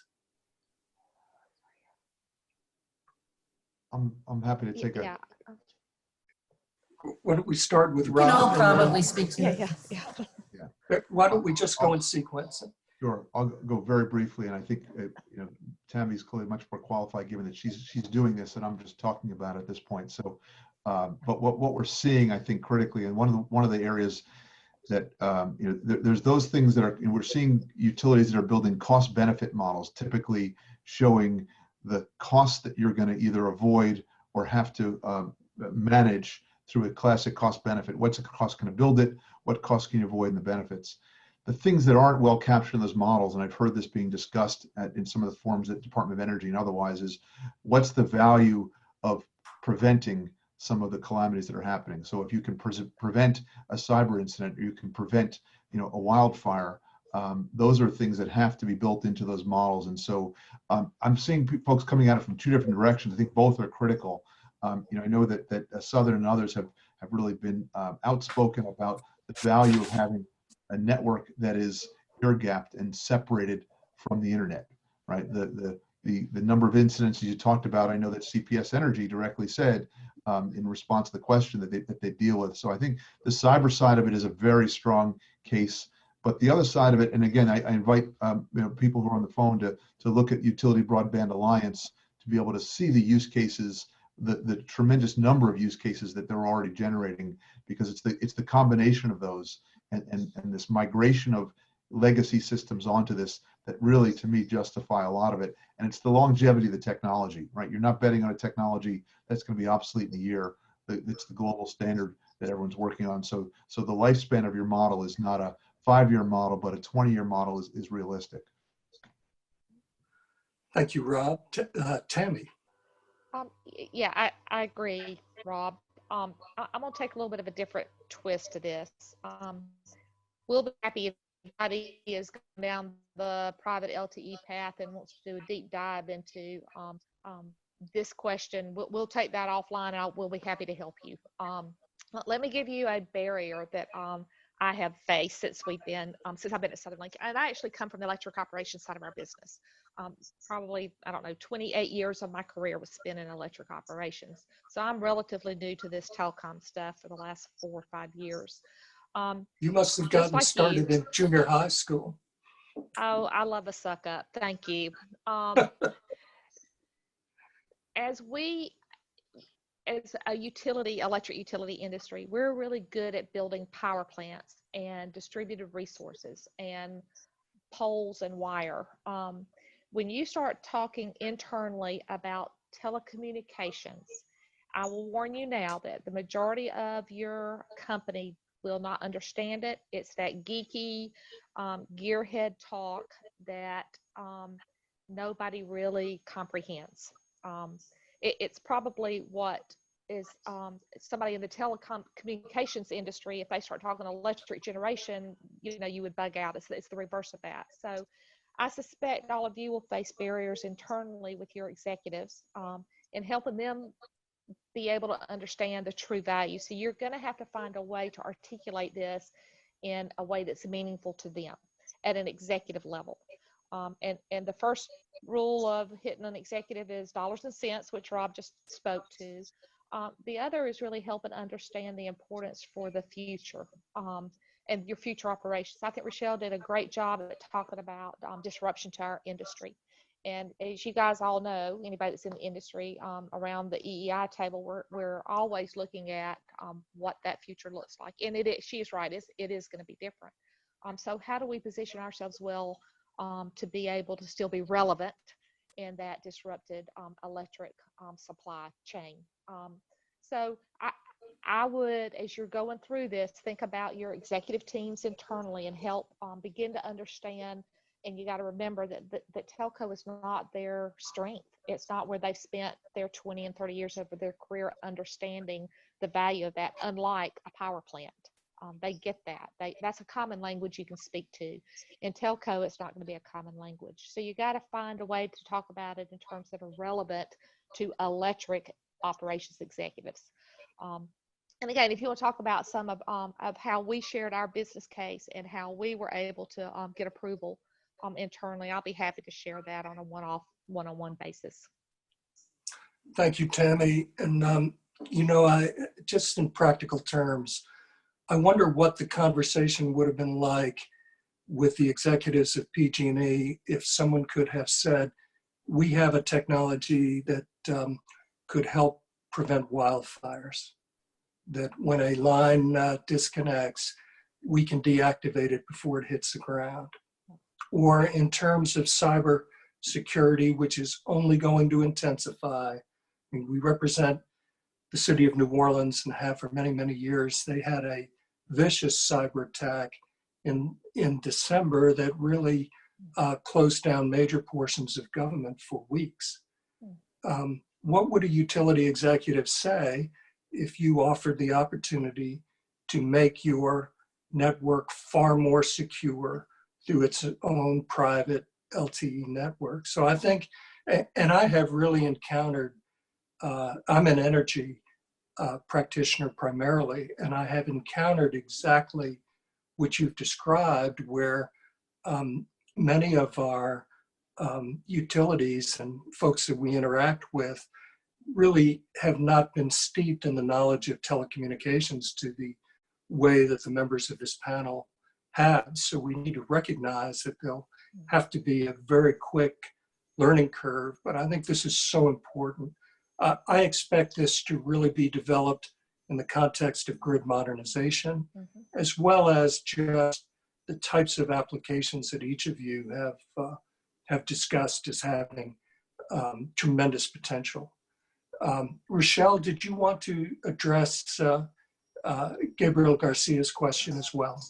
I'm happy to take Yeah. Why don't we start with You Rob? can all probably speak to it. Yeah. Why don't we just go in sequence? Sure, I'll go very briefly, and I think Tami's clearly much more qualified given that she's doing this, and I'm just talking about it at this point. So, but what we're seeing, I think, critically, and one of the areas that there's those things that are, we're seeing utilities that are building cost-benefit models, typically showing the cost that you're going to either avoid or have to manage through a classic cost-benefit. What's the cost going to build it? What costs can you avoid in the benefits? The things that aren't well captured in those models, and I've heard this being discussed in some of the forums at Department of Energy and otherwise, is what's the value of preventing some of the calamities that are happening? So if you can prevent a cyber incident, or you can prevent a wildfire, those are things that have to be built into those models. And so I'm seeing folks coming at it from two different directions. I think both are critical. I know that Southern and others have really been outspoken about the value of having a network that is air-gapped and separated from the internet, right? The number of incidents you talked about, I know that CPS Energy directly said in response to the question that they deal with. So I think the cyber side of it is a very strong case. But the other side of it, and again, I invite people who are on the phone to look at Utility Broadband Alliance to be able to see the use cases, the tremendous number of use cases that they're already generating, because it's the combination of those and this migration of legacy systems onto this that really, to me, justify a lot of it. And it's the longevity of the technology, right? You're not betting on a technology that's going to be obsolete in a year. It's the global standard that everyone's working on. So the lifespan of your model is not a 5-year model, but a 20-year model is realistic. Thank you, Rob. Tami. Yeah, I agree, Rob. I'm going to take a little bit of a different twist to this. We'll be happy if anybody is going down the private LTE path and wants to do a deep dive into this question. We'll take that offline. We'll be happy to help you. Let me give you a barrier that I have faced since I've been at Southern Linc. And I actually come from the electric operations side of our business. Probably, I don't know, 28 years of my career was spent in electric operations. So I'm relatively new to this telecom stuff for the last 4 or 5 years. You must have gotten started in junior high school. Oh, I love a suck up. Thank you. As a electric utility industry, we're really good at building power plants and distributed resources and poles and wire. When you start talking internally about telecommunications, I will warn you now that the majority of your company will not understand it. It's that geeky gearhead talk that nobody really comprehends. It's probably what is somebody in the telecommunications industry, if they start talking electric generation, you would bug out. It's the reverse of that. So I suspect all of you will face barriers internally with your executives in helping them be able to understand the true value. So you're going to have to find a way to articulate this in a way that's meaningful to them at an executive level. And the first rule of hitting an executive is dollars and cents, which Rob just spoke to. The other is really helping understand the importance for the future and your future operations. I think Richelle did a great job at talking about disruption to our industry. And as you guys all know, anybody that's in the industry, around the EEI table, we're always looking at what that future looks like. And she's right, it is going to be different. So how do we position ourselves well to be able to still be relevant in that disrupted electric supply chain? So I would, as you're going through this, think about your executive teams internally and help begin to understand. And you got to remember that telco is not their strength. It's not where they've spent their 20 and 30 years over their career understanding the value of that, unlike a power plant. They get that. That's a common language you can speak to. In telco, it's not going to be a common language. So you got to find a way to talk about it in terms that are relevant to electric operations executives. And again, if you want to talk about some of how we shared our business case and how we were able to get approval internally, I'll be happy to share that on a one-on-one basis. Thank you, Tami. And, I just in practical terms, I wonder what the conversation would have been like with the executives of PG&E if someone could have said, we have a technology that could help prevent wildfires, that when a line disconnects, we can deactivate it before it hits the ground. Or in terms of cyber security, which is only going to intensify. I mean, we represent the city of New Orleans and have for many, many years. They had a vicious cyber attack in December that really closed down major portions of government for weeks. What would a utility executive say if you offered the opportunity to make your network far more secure through its own private LTE network? So I think, and I have really encountered, I'm an energy practitioner primarily, and I have encountered exactly what you've described, where many of our utilities and folks that we interact with really have not been steeped in the knowledge of telecommunications to the way that the members of this panel have. So we need to recognize that there'll have to be a very quick learning curve, but I think this is so important. I expect this to really be developed in the context of grid modernization, as well as just the types of applications that each of you have discussed as having tremendous potential. Richelle, did you want to address Gabriel Garcia's question as well?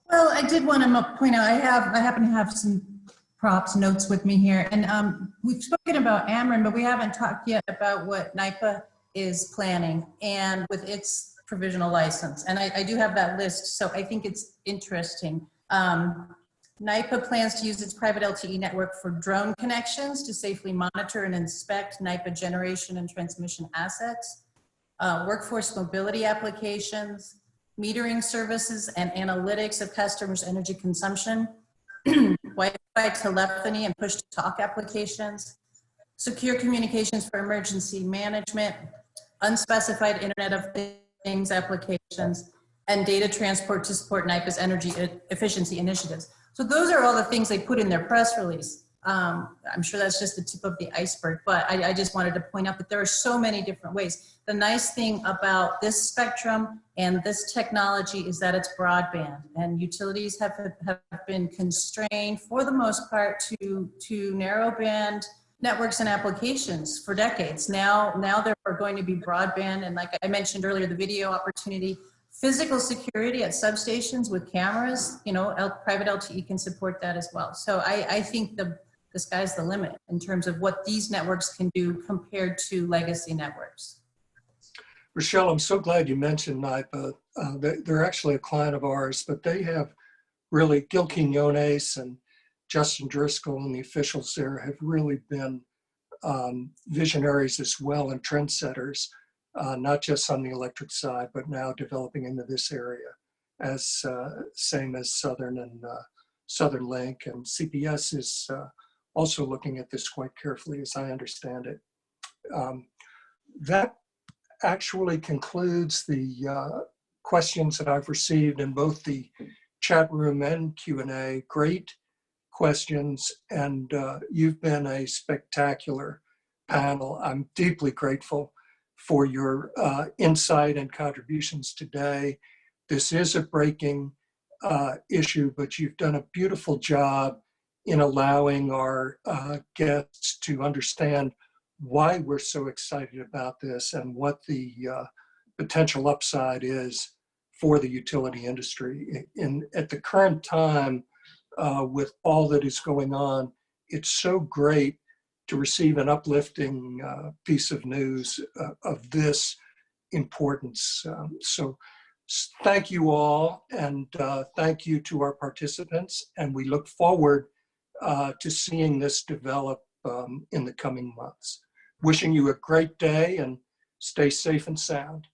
Well, I did want to point out, I happen to have some props notes with me here, and we've spoken about Ameren, but we haven't talked yet about what NYPA is planning and with its provisional license. And I do have that list, so I think it's interesting. NYPA plans to use its private LTE network for drone connections to safely monitor and inspect NYPA generation and transmission assets, workforce mobility applications, metering services and analytics of customers' energy consumption, Wi-Fi telephony and push-to-talk applications, secure communications for emergency management, unspecified Internet of Things applications, and data transport to support NYPA's energy efficiency initiatives. So those are all the things they put in their press release. I'm sure that's just the tip of the iceberg, but I just wanted to point out that there are so many different ways. The nice thing about this spectrum and this technology is that it's broadband, and utilities have been constrained for the most part to narrowband networks and applications for decades. Now there are going to be broadband, and like I mentioned earlier, the video opportunity, physical security at substations with cameras, private LTE can support that as well. So I think the sky's the limit in terms of what these networks can do compared to legacy networks. Richelle, I'm so glad you mentioned NYPA. They're actually a client of ours, but they have really, Gil Quinones and Justin Driscoll and the officials there have really been visionaries as well and trendsetters, not just on the electric side, but now developing into this area, as same as Southern and Southern Linc, and CPS is also looking at this quite carefully, as I understand it. That actually concludes the questions that I've received in both the chat room and Q&A. Great questions, and you've been a spectacular panel. I'm deeply grateful for your insight and contributions today. This is a breaking issue, but you've done a beautiful job in allowing our guests to understand why we're so excited about this and what the potential upside is for the utility industry. At the current time, with all that is going on, it's so great to receive an uplifting piece of news of this importance. So thank you all, and thank you to our participants, and we look forward to seeing this develop in the coming months. Wishing you a great day and stay safe and sound.